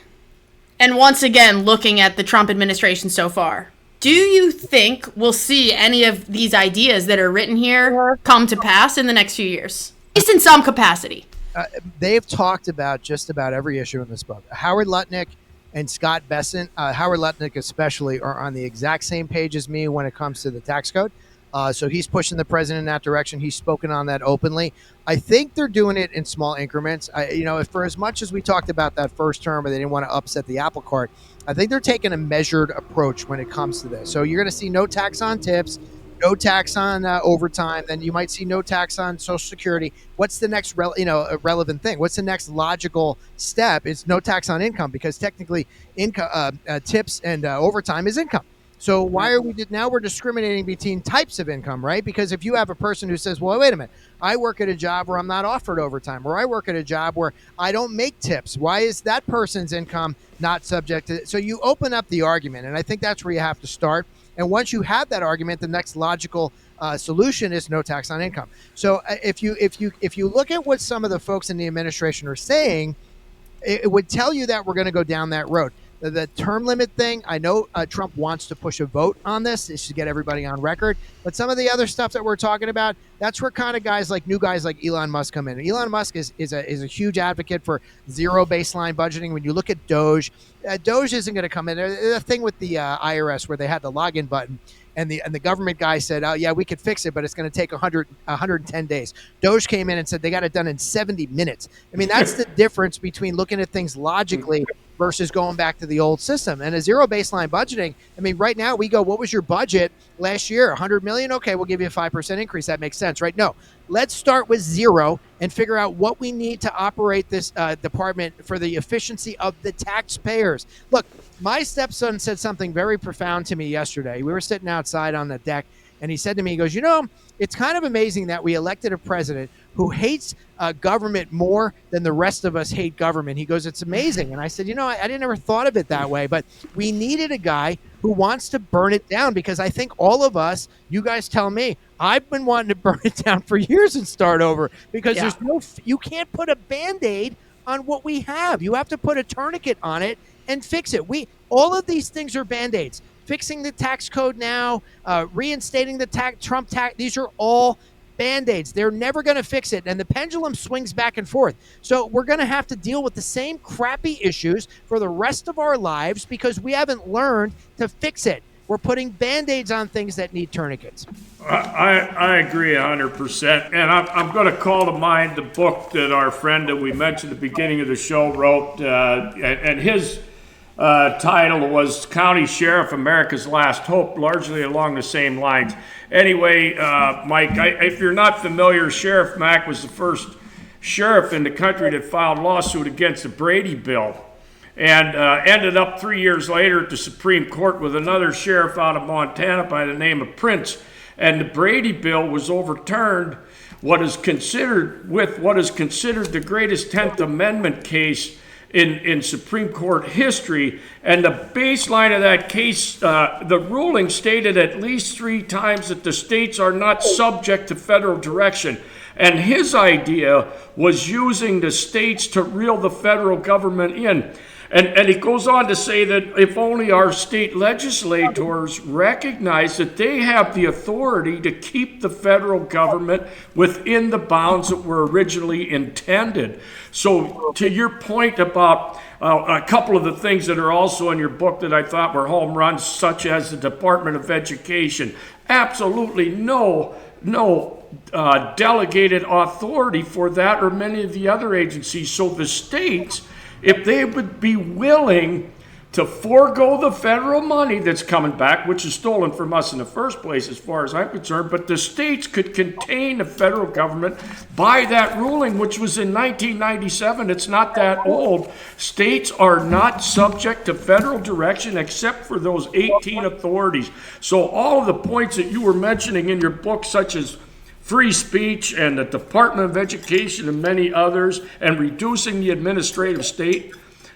and once again looking at the Trump administration so far, do you think we'll see any of these ideas that are written here come to pass in the next few years, at least in some capacity? They've talked about just about every issue in this book. Howard Lutnick and Scott Bessent, Howard Lutnick especially, are on the exact same page as me when it comes to the tax code. So he's pushing the president in that direction. He's spoken on that openly. I think they're doing it in small increments. For as much as we talked about that first term, and they didn't want to upset the apple cart, I think they're taking a measured approach when it comes to this. So you're going to see no tax on tips. no tax on overtime. Then you might see no tax on Social Security. What's the next relevant thing? What's the next logical step? It's no tax on income, because technically income tips and overtime is income. So why are we now we're discriminating between types of income, right? Because if you have a person who says, well, wait a minute, I work at a job where I'm not offered overtime, or I work at a job where I don't make tips, why is that person's income not subject to it? So you open up the argument, and I think that's where you have to start. And once you have that argument, the next logical solution is no tax on income. So if you look at what some of the folks in the administration are saying, it would tell you that we're going to go down that road. The term limit thing, I know Trump wants to push a vote on this. This should get everybody on record. But some of the other stuff that we're talking about, that's where kind of new guys like Elon Musk come in. Elon Musk is a huge advocate for zero baseline budgeting. When you look at Doge, Doge isn't going to come in. There's a thing with the IRS where they had the login button. And the government guy said, oh, yeah, we could fix it, but it's going to take 110 days. Doge came in and said they got it done in 70 minutes. I mean, that's the difference between looking at things logically versus going back to the old system. And a zero baseline budgeting, I mean, right now we go, what was your budget last year? 100 million? Okay, we'll give you a 5% increase. That makes sense, right? No, let's start with zero and figure out what we need to operate this department for the efficiency of the taxpayers. Look, my stepson said something very profound to me yesterday. We were sitting outside on the deck, and he said to me, he goes, it's kind of amazing that we elected a president who hates government more than the rest of us hate government. He goes, it's amazing. And I said, I didn't ever thought of it that way, but we needed a guy who wants to burn it down, because I think all of us, you guys tell me, I've been wanting to burn it down for years and start over, because you can't put a Band-Aid on what we have. You have to put a tourniquet on it and fix it. All of these things are Band-Aids. Fixing the tax code now, reinstating the Trump tax, these are all Band-Aids. They're never going to fix it. And the pendulum swings back and forth. So we're going to have to deal with the same crappy issues for the rest of our lives, because we haven't learned to fix it. We're putting Band-Aids on things that need tourniquets. I agree 100%. And I'm going to call to mind the book that our friend that we mentioned at the beginning of the show wrote, and his title was County Sheriff, America's Last Hope, largely along the same lines. Anyway, Mike, if you're not familiar, Sheriff Mack was the first sheriff in the country that filed a lawsuit against the Brady Bill, and ended up 3 years later at the Supreme Court with another sheriff out of Montana by the name of Prince. And the Brady Bill was overturned, what is considered the greatest 10th Amendment case in Supreme Court history. And the baseline of that case, the ruling stated at least 3 times that the states are not subject to federal direction. And his idea was using the states to reel the federal government in. And he goes on to say that if only our state legislators recognize that they have the authority to keep the federal government within the bounds that were originally intended. So to your point about a couple of the things that are also in your book that I thought were home runs, such as the Department of Education, absolutely no delegated authority for that or many of the other agencies. So the states, if they would be willing to forego the federal money that's coming back, which is stolen from us in the first place as far as I'm concerned, but the states could contain the federal government by that ruling, which was in 1997. It's not that old. States are not subject to federal direction except for those 18 authorities. So all of the points that you were mentioning in your book, such as free speech and the Department of Education and many others, and reducing the administrative state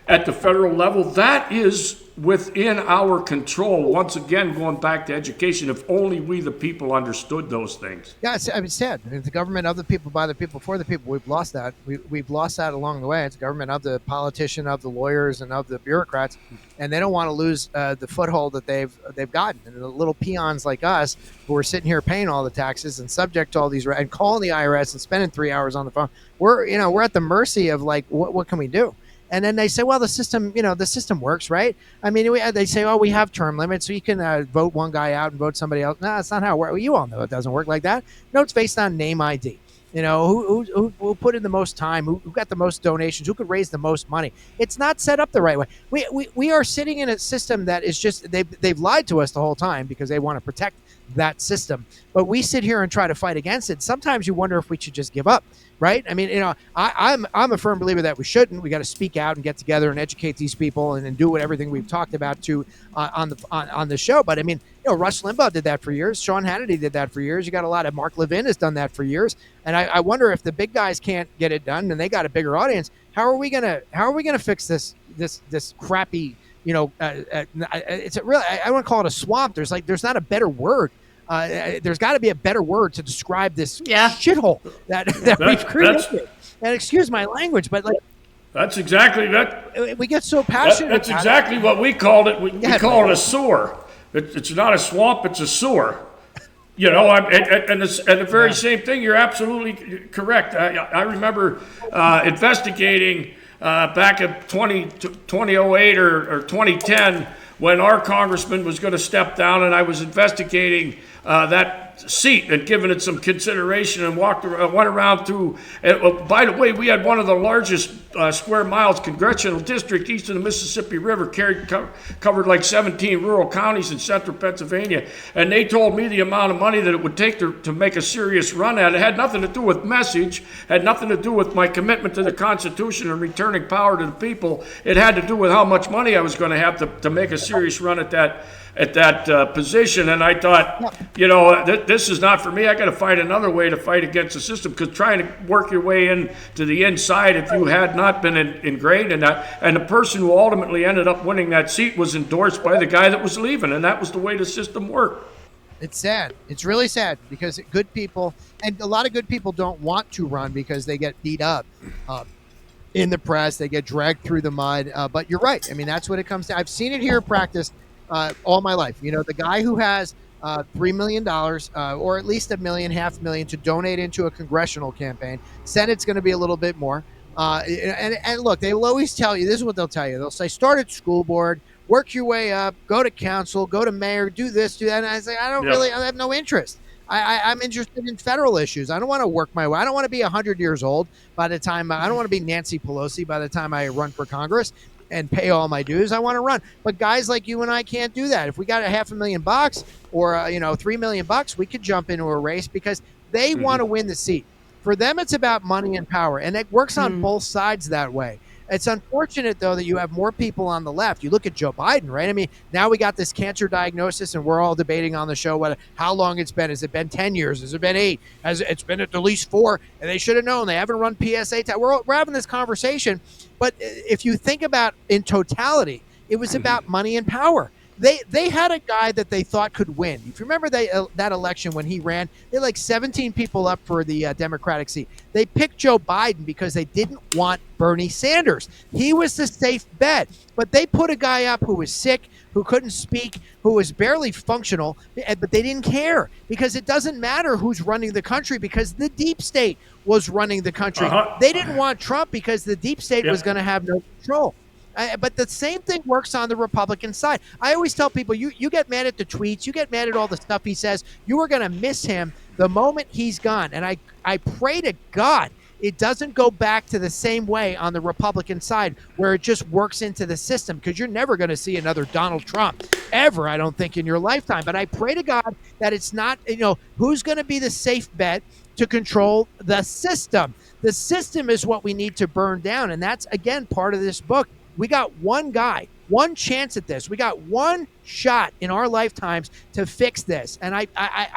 at the federal level, that is within our control. Once again, going back to education, if only we the people understood those things. Yeah, it's sad. It's the government of the people, by the people, for the people. We've lost that. We've lost that along the way. It's government of the politician, of the lawyers, and of the bureaucrats, and they don't want to lose the foothold that they've gotten. And the little peons like us, who are sitting here paying all the taxes and subject to all these, and calling the IRS and spending 3 hours on the phone, we're at the mercy of, like, what can we do? And then they say, well, the system works, right? I mean, they say, oh, we have term limits, so you can vote one guy out and vote somebody else. No, that's not how it works. Well, you all know it doesn't work like that. No, it's based on name ID. You know, who put in the most time, who got the most donations, who could raise the most money. It's not set up the right way. We are sitting in a system that is just, they've lied to us the whole time because they want to protect that system. But we sit here and try to fight against it. Sometimes you wonder if we should just give up. Right? I mean, you know, I'm a firm believer that we shouldn't. We got to speak out and get together and educate these people and do everything we've talked about on the show. But I mean, you know, Rush Limbaugh did that for years. Sean Hannity did that for years. You got a lot of Mark Levin has done that for years. And I wonder if the big guys can't get it done and they got a bigger audience. How are we gonna fix this crappy? You know, it's a really, I want to call it a swamp. There's not a better word. There's got to be a better word to describe this shithole that we've created. And excuse my language, but like that's exactly that. We get so passionate. That's exactly what we called it. We call it a sewer. It's not a swamp; it's a sewer. You know, and the very same thing. You're absolutely correct. I remember investigating back in 2008 or 2010 when our congressman was going to step down, and I was investigating that seat and giving it some consideration and went around through. By the way, we had one of the largest square miles congressional district east of the Mississippi River, covered like 17 rural counties in central Pennsylvania. And they told me the amount of money that it would take to make a serious run at it. It had nothing to do with message, had nothing to do with my commitment to the Constitution and returning power to the people. It had to do with how much money I was going to have to make a serious run at that position. And I thought, you know, this is not for me. I got to find another way to fight against the system, because trying to work your way in to the inside, if you had not been ingrained in that, and the person who ultimately ended up winning that seat was endorsed by the guy that was leaving, and that was the way the system worked. It's sad. It's really sad, because good people, and a lot of good people don't want to run because they get beat up in the press. They get dragged through the mud. But you're right. I mean, that's what it comes to. I've seen it here in practice all my life. You know, the guy who has $3 million or at least $500,000 to donate into a congressional campaign. Senate's going to be a little bit more. And look, they will always tell you, this is what they'll tell you. They'll say, start at school board, work your way up, go to council, go to mayor, do this, do that. And I say, I have no interest. I'm interested in federal issues. I don't want to work my way. I don't want to be 100 years old by the time, I don't want to be Nancy Pelosi by the time I run for Congress and pay all my dues. I want to run. But guys like you and I can't do that. If we got $500,000 or $3 million, we could jump into a race because they want to win the seat. For them, it's about money and power, and it works on both sides that way. It's unfortunate, though, that you have more people on the left. You look at Joe Biden, right? I mean, now we got this cancer diagnosis, and we're all debating on the show how long it's been. Has it been 10 years? Has it been 8? It's been at least 4, and they should have known. They haven't run PSA. We're having this conversation, but if you think about in totality, it was about money and power. They had a guy that they thought could win. If you remember that election when he ran, they had like 17 people up for the Democratic seat. They picked Joe Biden because they didn't want Bernie Sanders. He was the safe bet. But they put a guy up who was sick, who couldn't speak, who was barely functional, but they didn't care because it doesn't matter who's running the country because the deep state was running the country. They didn't want Trump because the deep state was going to have no control. But the same thing works on the Republican side. I always tell people, you get mad at the tweets, you get mad at all the stuff he says, you are going to miss him the moment he's gone. And I pray to God it doesn't go back to the same way on the Republican side where it just works into the system, because you're never going to see another Donald Trump ever, I don't think, in your lifetime. But I pray to God that it's not, who's going to be the safe bet to control the system. The system is what we need to burn down. And that's, again, part of this book. We got one guy, one chance at this. We got one shot in our lifetimes to fix this. And I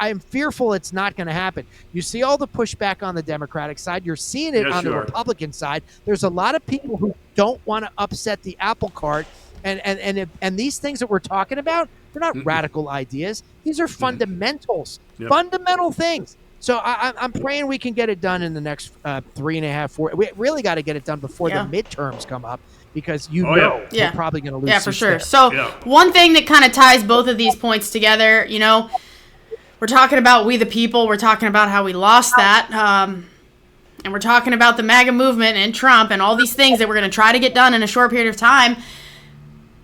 am fearful it's not going to happen. You see all the pushback on the Democratic side. You're seeing it on the Republican side. There's a lot of people who don't want to upset the apple cart. And these things that we're talking about, they're not radical ideas. These are fundamentals, fundamental things. So I'm praying we can get it done in the next 3.5, 4. We really got to get it done before the midterms come up, because we're probably going to lose. Yeah, for sure. There. So one thing that kind of ties both of these points together, we're talking about we the people. We're talking about how we lost that. And we're talking about the MAGA movement and Trump and all these things that we're going to try to get done in a short period of time.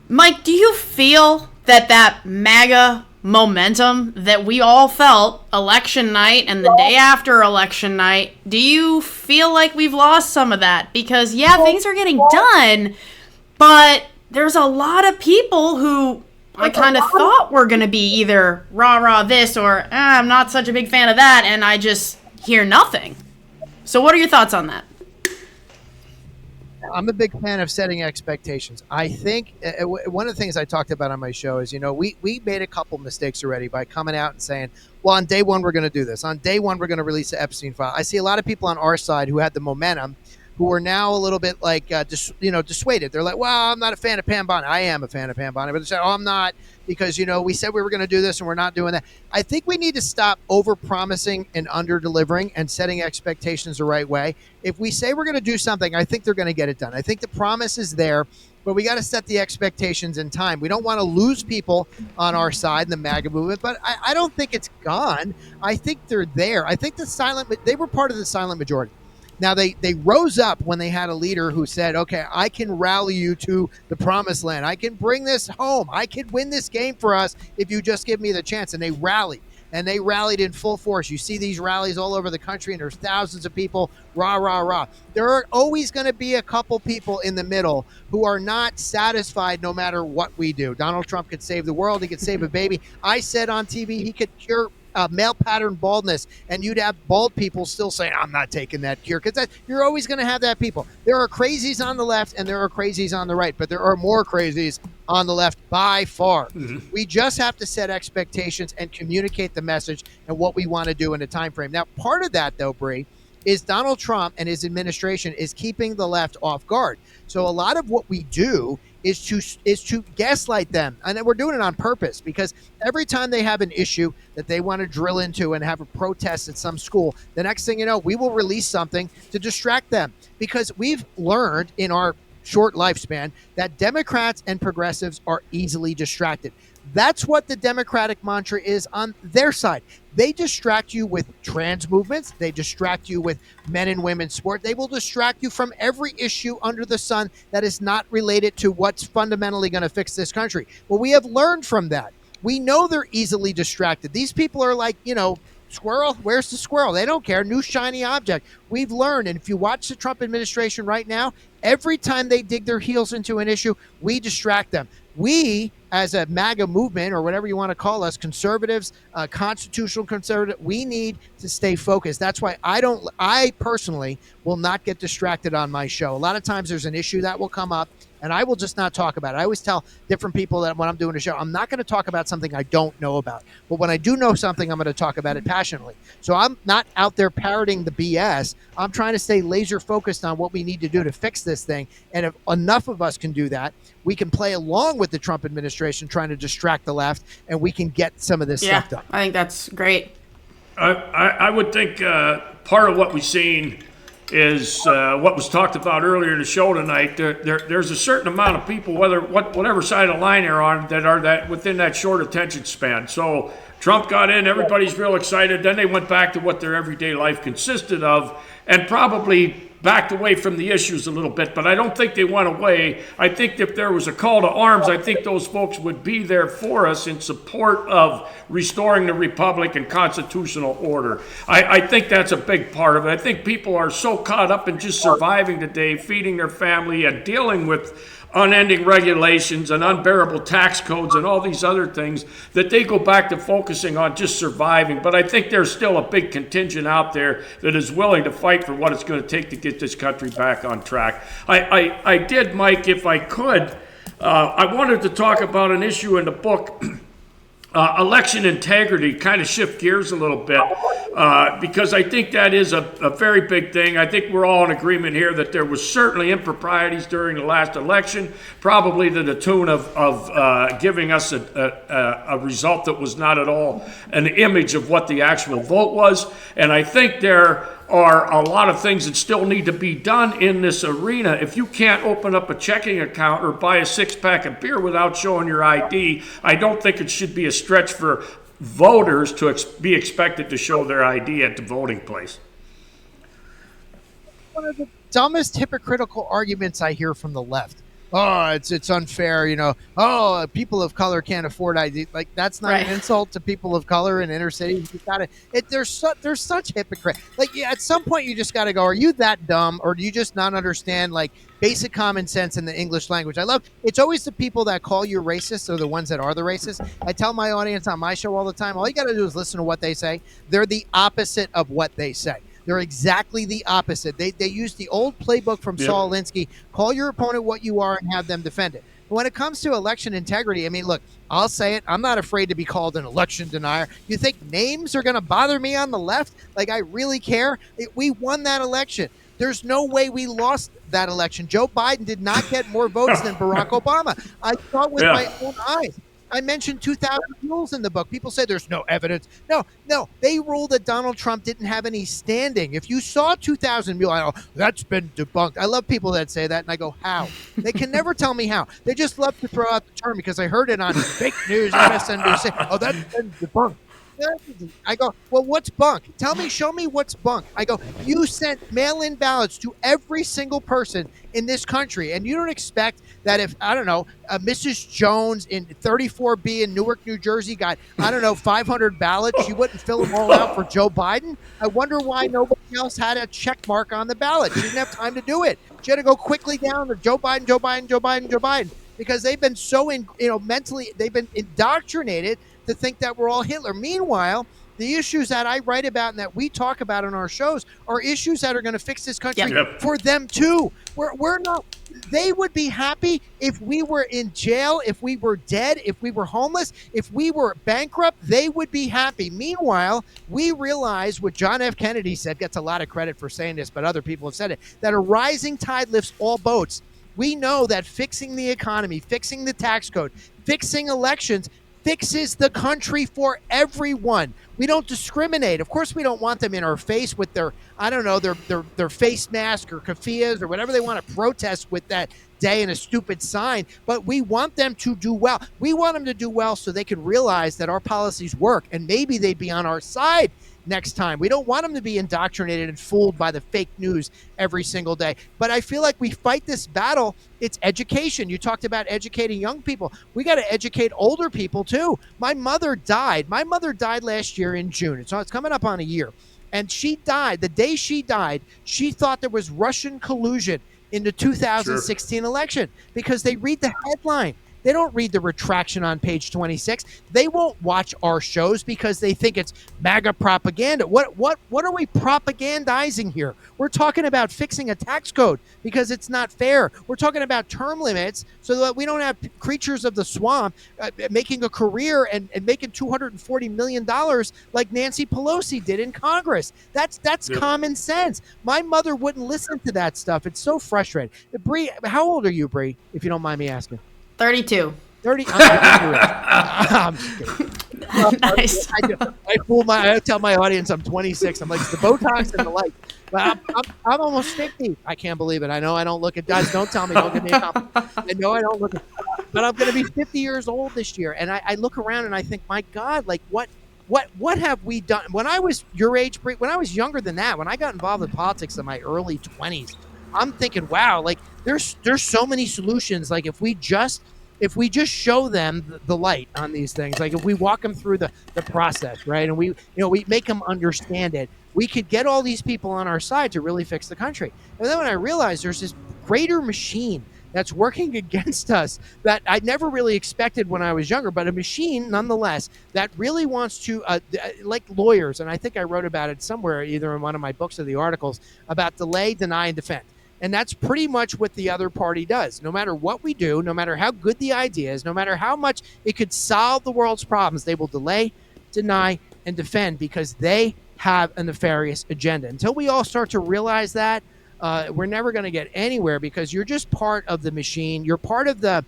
Mike, do you feel that MAGA momentum that we all felt election night and the day after election night, do you feel like we've lost some of that? Because, yeah, things are getting done, but there's a lot of people who I kind of thought were going to be either rah-rah this or I'm not such a big fan of that, and I just hear nothing. So what are your thoughts on that? I'm a big fan of setting expectations. I think one of the things I talked about on my show is, we made a couple mistakes already by coming out and saying, well, on day one, we're going to do this. On day one, we're going to release the Epstein file. I see a lot of people on our side who had the momentum who are now a little bit like, dissuaded. They're like, well, I'm not a fan of Pam Bondi. I am a fan of Pam Bondi, but they say, oh, I'm not because, we said we were going to do this and we're not doing that. I think we need to stop over-promising and under-delivering and setting expectations the right way. If we say we're going to do something, I think they're going to get it done. I think the promise is there, but we got to set the expectations in time. We don't want to lose people on our side in the MAGA movement, but I don't think it's gone. I think they're there. I think they were part of the silent majority. Now, they rose up when they had a leader who said, okay, I can rally you to the promised land. I can bring this home. I can win this game for us if you just give me the chance. And they rallied. And they rallied in full force. You see these rallies all over the country, and there's thousands of people, rah, rah, rah. There are always going to be a couple people in the middle who are not satisfied no matter what we do. Donald Trump could save the world. He could save a baby. I said on TV he could cure male pattern baldness, and you'd have bald people still saying, I'm not taking that cure, because you're always going to have that people. There are crazies on the left and there are crazies on the right, but there are more crazies on the left by far. Mm-hmm. We just have to set expectations and communicate the message and what we want to do in a time frame. Now, part of that, though, Bree, is Donald Trump and his administration is keeping the left off guard. So a lot of what we do is to gaslight them. And we're doing it on purpose, because every time they have an issue that they want to drill into and have a protest at some school, the next thing you know, we will release something to distract them. Because we've learned in our short lifespan that Democrats and progressives are easily distracted. That's what the Democratic mantra is on their side. They distract you with trans movements. They distract you with men and women's sport. They will distract you from every issue under the sun that is not related to what's fundamentally going to fix this country. Well, we have learned from that. We know they're easily distracted. These people are like, squirrel, where's the squirrel? They don't care. New shiny object. We've learned. And if you watch the Trump administration right now, every time they dig their heels into an issue, we distract them. We, as a MAGA movement, or whatever you want to call us, conservatives, constitutional conservative, we need to stay focused. That's why I personally will not get distracted on my show. A lot of times there's an issue that will come up, and I will just not talk about it. I always tell different people that when I'm doing a show, I'm not going to talk about something I don't know about. But when I do know something, I'm going to talk about it passionately. So I'm not out there parroting the BS. I'm trying to stay laser focused on what we need to do to fix this thing. And if enough of us can do that, we can play along with the Trump administration trying to distract the left, and we can get some of this stuff done. I think that's great. I would think part of what we've seen is what was talked about earlier in the show tonight. There's a certain amount of people, whatever side of the line they're on, that are that within that short attention span. So Trump got in, everybody's real excited. Then they went back to what their everyday life consisted of, and probably backed away from the issues a little bit, but I don't think they went away. I think if there was a call to arms, I think those folks would be there for us in support of restoring the republic and constitutional order. I think that's a big part of it. I think people are so caught up in just surviving today, feeding their family, and dealing with unending regulations and unbearable tax codes and all these other things, that they go back to focusing on just surviving. But I think there's still a big contingent out there that is willing to fight for what it's going to take to get this country back on track. I did, Mike, if I could, I wanted to talk about an issue in the book, election integrity, kind of shift gears a little bit, because I think that is a very big thing. I think we're all in agreement here that there was certainly improprieties during the last election, probably to the tune of giving us a result that was not at all an image of what the actual vote was. And I think there are a lot of things that still need to be done in this arena. If you can't open up a checking account or buy a six-pack of beer without showing your ID, I don't think it should be a stretch for voters to be expected to show their ID at the voting place. One of the dumbest hypocritical arguments I hear from the left. oh, it's unfair, oh, people of color can't afford ID. Like, that's not an Right. insult to people of color in inner cities. You gotta there's such hypocrite. Like, yeah, at some point you just gotta go, are you that dumb, or do you just not understand like basic common sense in the English language? I love it's always the people that call you racist are the ones that are the racist. I tell my audience on my show all the time, all you gotta do is listen to what they say. They're the opposite of what they say. They're exactly the opposite. They use the old playbook from Yep. Saul Alinsky: call your opponent what you are and have them defend it. But when it comes to election integrity, I mean, look, I'll say it. I'm not afraid to be called an election denier. You think names are going to bother me on the left? Like, I really care? We won that election. There's no way we lost that election. Joe Biden did not get more votes than Barack Obama. I saw it with my Yeah. own eyes. I mentioned 2,000 rules in the book. People say there's no evidence. No. They ruled that Donald Trump didn't have any standing. If you saw 2,000 mules, I go, that's been debunked. I love people that say that, and I go, how? They can never tell me how. They just love to throw out the term because I heard it on fake news, MSNBC. Oh, that's been debunked. I go, well, what's bunk? Show me what's bunk. I go, you sent mail-in ballots to every single person in this country, and you don't expect that if, I don't know, Mrs. Jones in 34B in Newark, New Jersey got, I don't know, 500 ballots, you wouldn't fill them all out for Joe Biden? I wonder why nobody else had a check mark on the ballot. She didn't have time to do it. She had to go quickly down to Joe Biden, Joe Biden, Joe Biden, Joe Biden, because they've been so, mentally, they've been indoctrinated to think that we're all Hitler. Meanwhile, the issues that I write about and that we talk about on our shows are issues that are going to fix this country Yep. for them too. We're not. They would be happy if we were in jail, if we were dead, if we were homeless, if we were bankrupt. They would be happy. Meanwhile, we realize what John F. Kennedy said, gets a lot of credit for saying this, but other people have said it, that a rising tide lifts all boats. We know that fixing the economy, fixing the tax code, fixing elections fixes the country for everyone. We don't discriminate. Of course, we don't want them in our face with their, I don't know, their face mask or keffiyehs or whatever they want to protest with that day and a stupid sign. But we want them to do well. We want them to do well so they can realize that our policies work, and maybe they'd be on our side next time. We don't want them to be indoctrinated and fooled by the fake news every single day. But I feel like we fight this battle. It's education. You talked about educating young people. We got to educate older people too. My mother died. My mother died last year in June. So it's coming up on a year. And she died. The day she died, she thought there was Russian collusion in the 2016 election because they read the headline. They don't read the retraction on page 26. They won't watch our shows because they think it's MAGA propaganda. What are we propagandizing here? We're talking about fixing a tax code because it's not fair. We're talking about term limits so that we don't have creatures of the swamp making a career and making $240 million like Nancy Pelosi did in Congress. That's Yep. common sense. My mother wouldn't listen to that stuff. It's so frustrating. Bree, how old are you, Bree, if you don't mind me asking? 32. 30. I'm just kidding. Nice. I tell my audience I'm 26. I'm like, it's the Botox and the light. But I'm almost 50. I can't believe it. I know I don't look it. Guys, don't tell me. Don't give me a compliment. I know I don't look it. But I'm going to be 50 years old this year. And I look around and I think, my God, like what have we done? When I was your age, when I was younger than that, when I got involved in politics in my early 20s, I'm thinking, wow, like there's so many solutions. Like if we just show them the light on these things, like if we walk them through the process, right, and we make them understand it, we could get all these people on our side to really fix the country. And then when I realized there's this greater machine that's working against us that I never really expected when I was younger, but a machine nonetheless that really wants to, like lawyers, and I think I wrote about it somewhere, either in one of my books or the articles, about delay, deny, and defend. And that's pretty much what the other party does. No matter what we do, no matter how good the idea is, no matter how much it could solve the world's problems, they will delay, deny, and defend because they have a nefarious agenda. Until we all start to realize that, we're never going to get anywhere because you're just part of the machine. You're part of the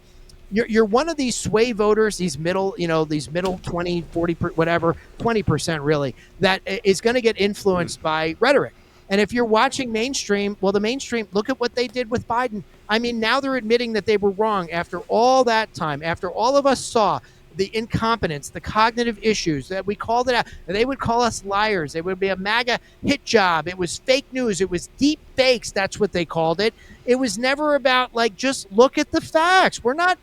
you're one of these sway voters, these middle 20, 40, whatever, 20% really, that is going to get influenced by rhetoric. And if you're watching mainstream, well, the mainstream, look at what they did with Biden. I mean, now they're admitting that they were wrong after all that time, after all of us saw the incompetence, the cognitive issues that we called it out. They would call us liars. It would be a MAGA hit job. It was fake news. It was deep fakes. That's what they called it. It was never about like, just look at the facts. We're not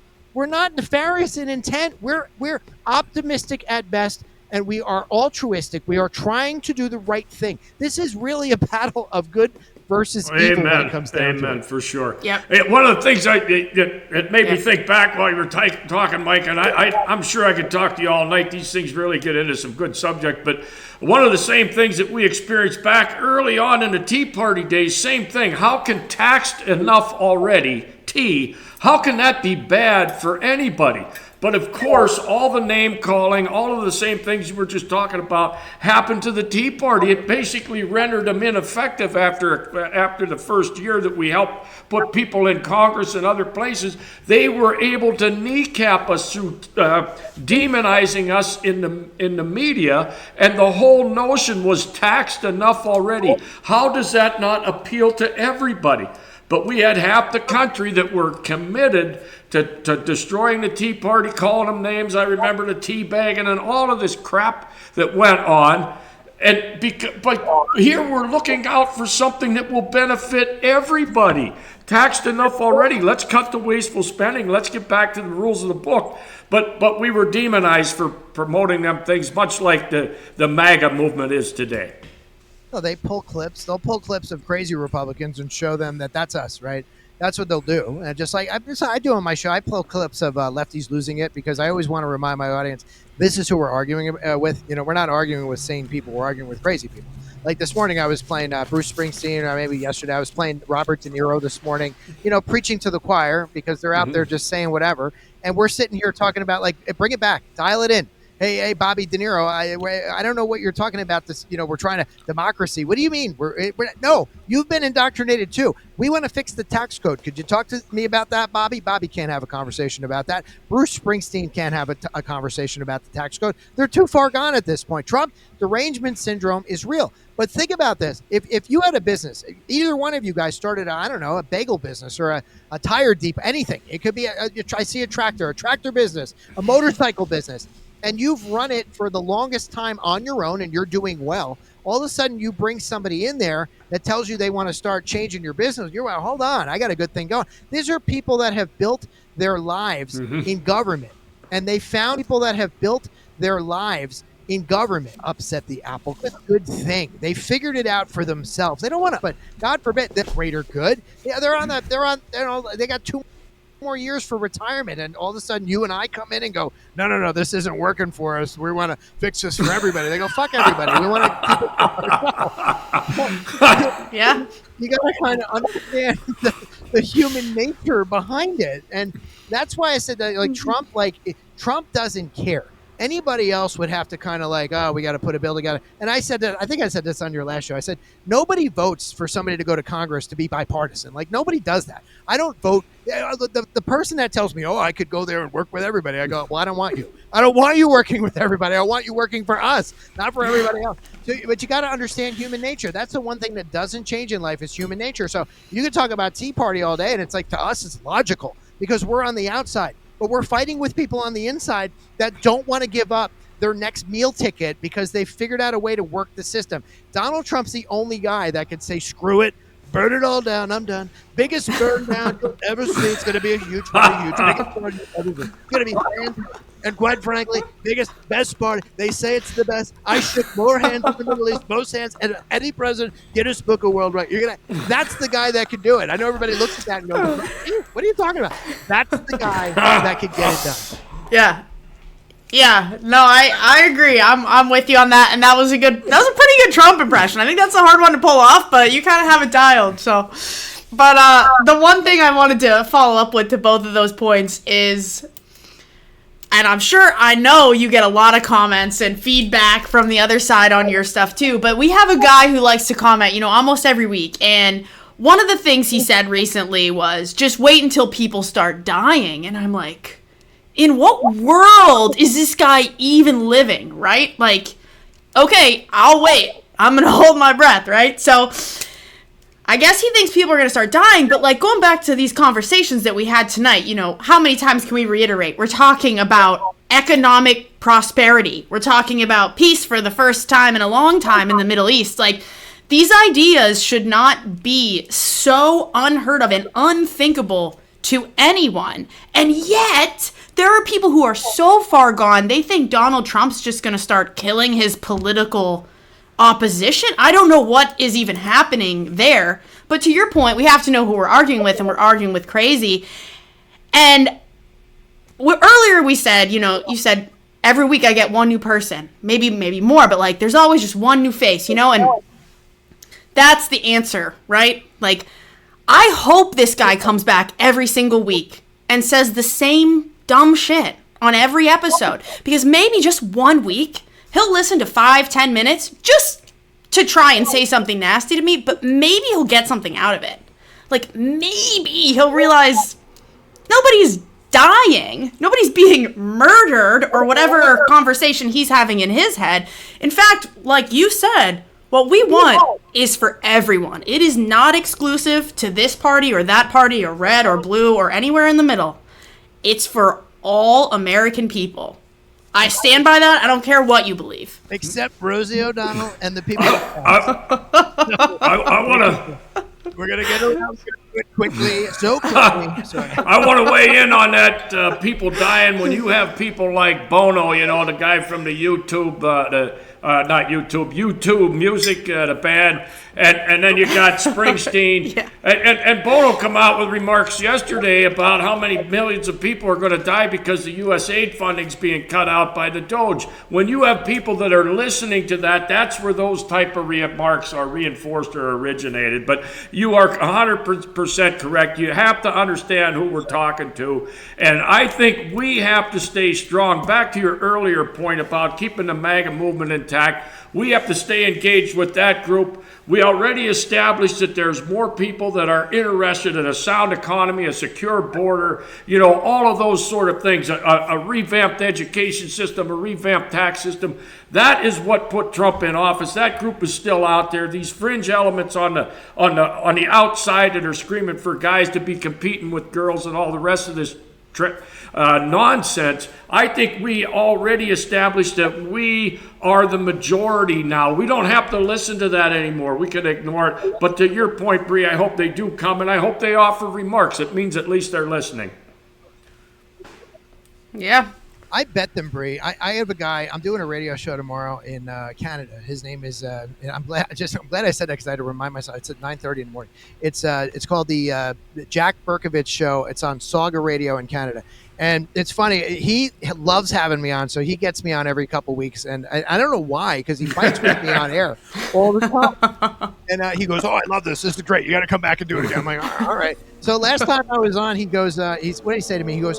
nefarious in intent. We're optimistic at best, and we are altruistic. We are trying to do the right thing. This is really a battle of good versus evil when it comes down to it. For sure. Yep. Hey, one of the things it made me think back while you were talking, Mike, and I'm sure I could talk to you all night. These things really get into some good subject, but one of the same things that we experienced back early on in the Tea Party days, same thing. How can taxed enough already, how can that be bad for anybody? But of course, all the name calling, all of the same things you were just talking about happened to the Tea Party. It basically rendered them ineffective after the first year that we helped put people in Congress and other places. They were able to kneecap us through demonizing us in the media, and the whole notion was taxed enough already. How does that not appeal to everybody? But we had half the country that were committed to destroying the Tea Party, calling them names. I remember the tea bagging and all of this crap that went on. But here we're looking out for something that will benefit everybody. Taxed enough already. Let's cut the wasteful spending. Let's get back to the rules of the book. But we were demonized for promoting them things, much like the MAGA movement is today. No, they pull clips. They'll pull clips of crazy Republicans and show them that that's us, right? That's what they'll do. And just like I do on my show, I pull clips of lefties losing it because I always want to remind my audience, this is who we're arguing with. You know, we're not arguing with sane people. We're arguing with crazy people. Like this morning, I was playing Bruce Springsteen, or maybe yesterday, I was playing Robert De Niro this morning, you know, preaching to the choir because they're out there just saying whatever. And we're sitting here talking about, like, bring it back, dial it in. Hey, Bobby De Niro, I don't know what you're talking about. This, you know, we're trying to democracy. What do you mean? No, you've been indoctrinated too. We want to fix the tax code. Could you talk to me about that, Bobby? Bobby can't have a conversation about that. Bruce Springsteen can't have a conversation about the tax code. They're too far gone at this point. Trump derangement syndrome is real. But think about this. If you had a business, either one of you guys started, a bagel business or a tire depot, anything. It could be, I see a tractor business, a motorcycle business. And you've run it for the longest time on your own and you're doing well, all of a sudden you bring somebody in there that tells you they want to start changing your business. You're like, hold on, I got a good thing going. These are people that have built their lives in government. And they found people that have built their lives in government upset the apple. Good thing. They figured it out for themselves. They don't want to, but God forbid, the greater good. Yeah, they got 2 more years for retirement, and all of a sudden you and I come in and go, no, this isn't working for us. We want to fix this for everybody. They go, fuck everybody. We want to keep it for ourselves. Yeah. You got to kind of understand the human nature behind it, and that's why I said that, Trump doesn't care. Anybody else would have to kind of like, we got to put a bill together. And I said that, I think I said this on your last show. I said, nobody votes for somebody to go to Congress to be bipartisan. Like, nobody does that. I don't vote. The person that tells me, I could go there and work with everybody. I go, well, I don't want you. I don't want you working with everybody. I want you working for us, not for everybody else. But you got to understand human nature. That's the one thing that doesn't change in life is human nature. So you can talk about Tea Party all day, and it's like, to us, it's logical because we're on the outside. But we're fighting with people on the inside that don't want to give up their next meal ticket because they figured out a way to work the system. Donald Trump's the only guy that could say, screw it, burn it all down, I'm done. Biggest burn down you'll ever see. It's going to be a huge party. Biggest party ever. It's going to be fantastic. And quite frankly, best party. They say it's the best. I shook more hands in the Middle East, most hands, and any president, Guinness Book of World Records. That's the guy that could do it. I know everybody looks at that and goes, what are you talking about? That's the guy that could get it done. Yeah. Yeah, no, I agree. I'm with you on that, and that was a pretty good Trump impression. I think that's a hard one to pull off, but you kind of have it dialed. So, but the one thing I wanted to follow up with to both of those points is, and I know you get a lot of comments and feedback from the other side on your stuff too, but we have a guy who likes to comment, almost every week, and one of the things he said recently was, just wait until people start dying, and I'm like, in what world is this guy even living, right? Like, okay, I'll wait. I'm going to hold my breath, right? So I guess he thinks people are going to start dying, but like going back to these conversations that we had tonight, how many times can we reiterate? We're talking about economic prosperity. We're talking about peace for the first time in a long time in the Middle East. Like, these ideas should not be so unheard of and unthinkable to anyone. And yet, there are people who are so far gone, they think Donald Trump's just going to start killing his political opposition. I don't know what is even happening there. But to your point, we have to know who we're arguing with, and we're arguing with crazy. And earlier we said, you said every week I get one new person, maybe more, but like there's always just one new face, and that's the answer, right? Like, I hope this guy comes back every single week and says the same dumb shit on every episode, because maybe just 1 week he'll listen to 5-10 minutes just to try and say something nasty to me, but maybe he'll get something out of it. Like, maybe he'll realize nobody's dying, nobody's being murdered, or whatever conversation he's having in his head. In fact, like you said, what we want is for everyone. It is not exclusive to this party or that party or red or blue or anywhere in the middle. It's for all American people. I stand by that. I don't care what you believe. Except Rosie O'Donnell and the people. I want to. We're going to get around quickly. So quickly. Sorry. I want to weigh in on that. People dying when you have people like Bono, the guy from the YouTube, not YouTube Music, the band, and then you got Springsteen, Yeah. and Bono come out with remarks yesterday about how many millions of people are going to die because the U.S. aid funding's being cut out by the Doge. When you have people that are listening to that, that's where those type of remarks are reinforced or originated. But you are 100% correct. You have to understand who we're talking to, and I think we have to stay strong. Back to your earlier point about keeping the MAGA movement intact, we have to stay engaged with that group. We already established that there's more people that are interested in a sound economy, a secure border, all of those sort of things, a revamped education system, a revamped tax system. That is what put Trump in office. That group is still out there. These fringe elements on the outside that are screaming for guys to be competing with girls and all the rest of this nonsense. I think we already established that we are the majority now. We don't have to listen to that anymore. We can ignore it. But to your point, Bree, I hope they do come, and I hope they offer remarks. It means at least they're listening. Yeah. I bet them, Bree. I have a guy. I'm doing a radio show tomorrow in Canada. His name is. I'm glad I said that because I had to remind myself. It's at 9:30 in the morning. It's called the Jack Berkovich Show. It's on Sauga Radio in Canada, and it's funny. He loves having me on, so he gets me on every couple weeks, and I don't know why, because he fights with me on air all the time. And he goes, "Oh, I love this. This is great. You got to come back and do it again." I'm like, "All right." So last time I was on, he goes, what did he say to me? He goes,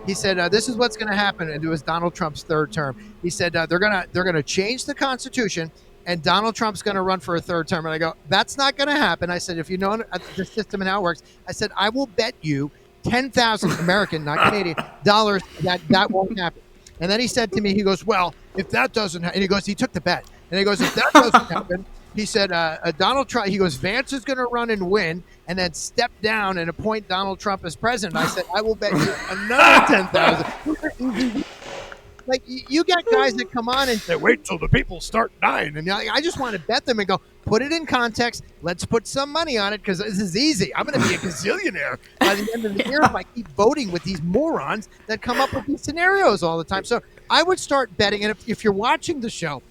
he said, this is what's going to happen. And it was Donald Trump's third term. He said, they're going to change the Constitution, and Donald Trump's going to run for a third term. And I go, that's not going to happen. I said, if you know the system and how it works, I said, I will bet you 10,000 American, not Canadian, dollars that won't happen. And then he said to me, he goes, well, if that doesn't happen, and he goes, he took the bet. And he goes, if that doesn't happen, he said, Donald Trump, he goes, Vance is going to run and win and then step down and appoint Donald Trump as president. I said, I will bet you another 10,000. Like, you got guys that come on and say, wait till the people start dying. And I just want to bet them and go, put it in context. Let's put some money on it because this is easy. I'm going to be a gazillionaire by the end of the year if I keep voting with these morons that come up with these scenarios all the time. So I would start betting. And if you're watching the show,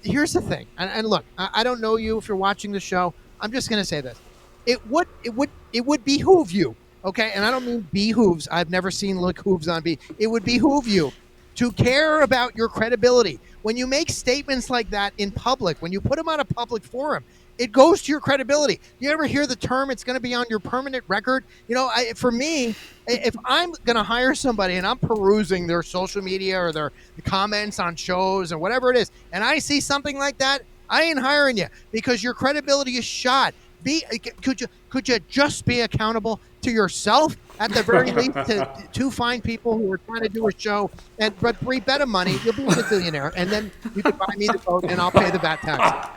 here's the thing, and look, I don't know you if you're watching the show. I'm just going to say this: it would behoove you, okay? And I don't mean behooves. I've never seen look hooves on be. It would behoove you to care about your credibility when you make statements like that in public. When you put them on a public forum, it goes to your credibility. You ever hear the term, it's going to be on your permanent record? For me, if I'm going to hire somebody and I'm perusing their social media or their comments on shows or whatever it is, and I see something like that, I ain't hiring you because your credibility is shot. Could you just be accountable to yourself at the very least to two fine people who are trying to do a show? But Bree, bet of money, you'll be a billionaire, and then you can buy me the vote and I'll pay the VAT tax.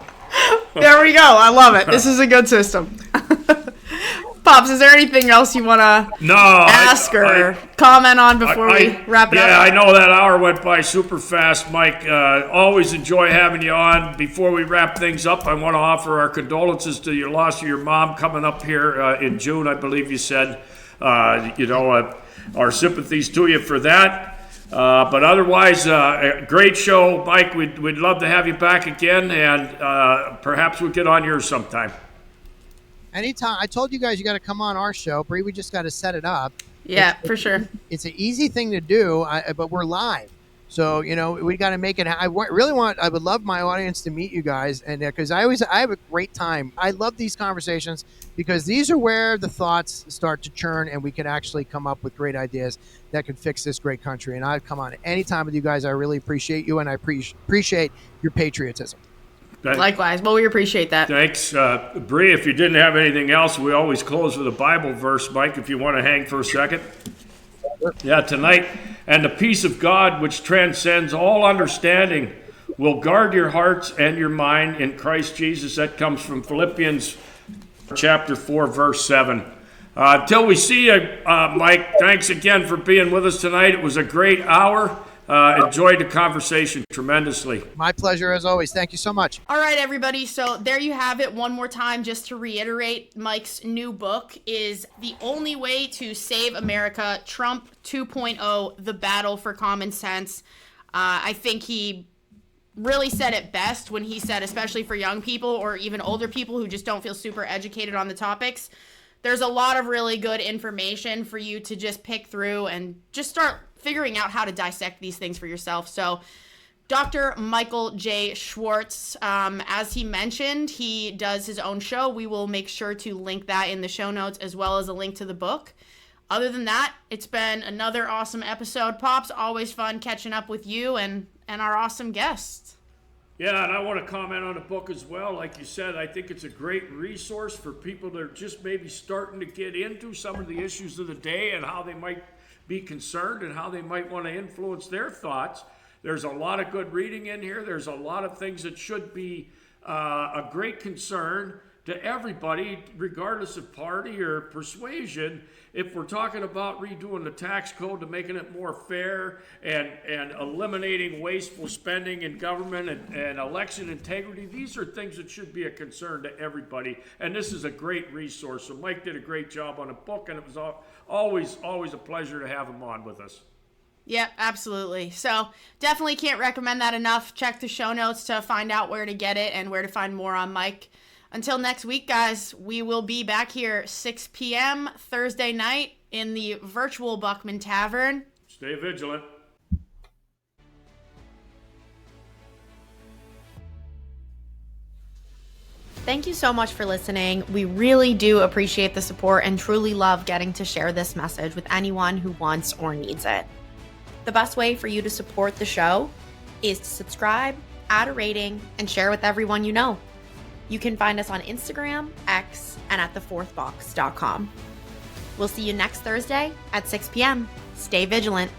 There we go. I love it. This is a good system. Pops, is there anything else you want to ask or comment on before we wrap it up? Yeah, I know that hour went by super fast, Mike. Always enjoy having you on. Before we wrap things up, I want to offer our condolences to your loss of your mom coming up here in June, I believe you said. Our sympathies to you for that. But otherwise, a great show, Mike. We'd love to have you back again, and perhaps we'll get on yours sometime. Anytime. I told you guys you got to come on our show, Bree. We just got to set it up. Yeah, for sure. It's an easy thing to do, but we're live. So, we got to make it. I would love my audience to meet you guys. And because I have a great time. I love these conversations because these are where the thoughts start to churn and we can actually come up with great ideas that could fix this great country. And I've come on anytime with you guys. I really appreciate you and I appreciate your patriotism. Likewise. Well, we appreciate that. Thanks. Bree, if you didn't have anything else, we always close with a Bible verse, Mike, if you want to hang for a second. Yeah, tonight. And the peace of God, which transcends all understanding, will guard your hearts and your mind in Christ Jesus. That comes from Philippians chapter 4, verse 7. Till we see you, Mike, thanks again for being with us tonight. It was a great hour. Enjoyed the conversation tremendously. My pleasure as always. Thank you so much. All right, everybody. So there you have it. One more time, just to reiterate, Mike's new book is The Only Way to Save America, Trump 2.0, The Battle for Common Sense. I think he really said it best when he said, especially for young people or even older people who just don't feel super educated on the topics, there's a lot of really good information for you to just pick through and just start figuring out how to dissect these things for yourself. So Dr. Michael J. Schwartz, as he mentioned, he does his own show. We will make sure to link that in the show notes as well as a link to the book. Other than that, it's been another awesome episode. Pops, always fun catching up with you and our awesome guests. Yeah, and I want to comment on the book as well. Like you said, I think it's a great resource for people that are just maybe starting to get into some of the issues of the day and how they might be concerned and how they might want to influence their thoughts. There's a lot of good reading in here. There's a lot of things that should be a great concern to everybody, regardless of party or persuasion. If we're talking about redoing the tax code to making it more fair and eliminating wasteful spending in government and election integrity, these are things that should be a concern to everybody. And this is a great resource. So Mike did a great job on the book, and it was always a pleasure to have him on with us. Yep, absolutely. So definitely can't recommend that enough. Check the show notes to find out where to get it and where to find more on Mike. Until next week, guys, we will be back here 6 p.m. Thursday night in the virtual Buckman Tavern. Stay vigilant. Thank you so much for listening. We really do appreciate the support and truly love getting to share this message with anyone who wants or needs it. The best way for you to support the show is to subscribe, add a rating, and share with everyone you know. You can find us on Instagram, X, and at thefourthbox.com. We'll see you next Thursday at 6 p.m. Stay vigilant.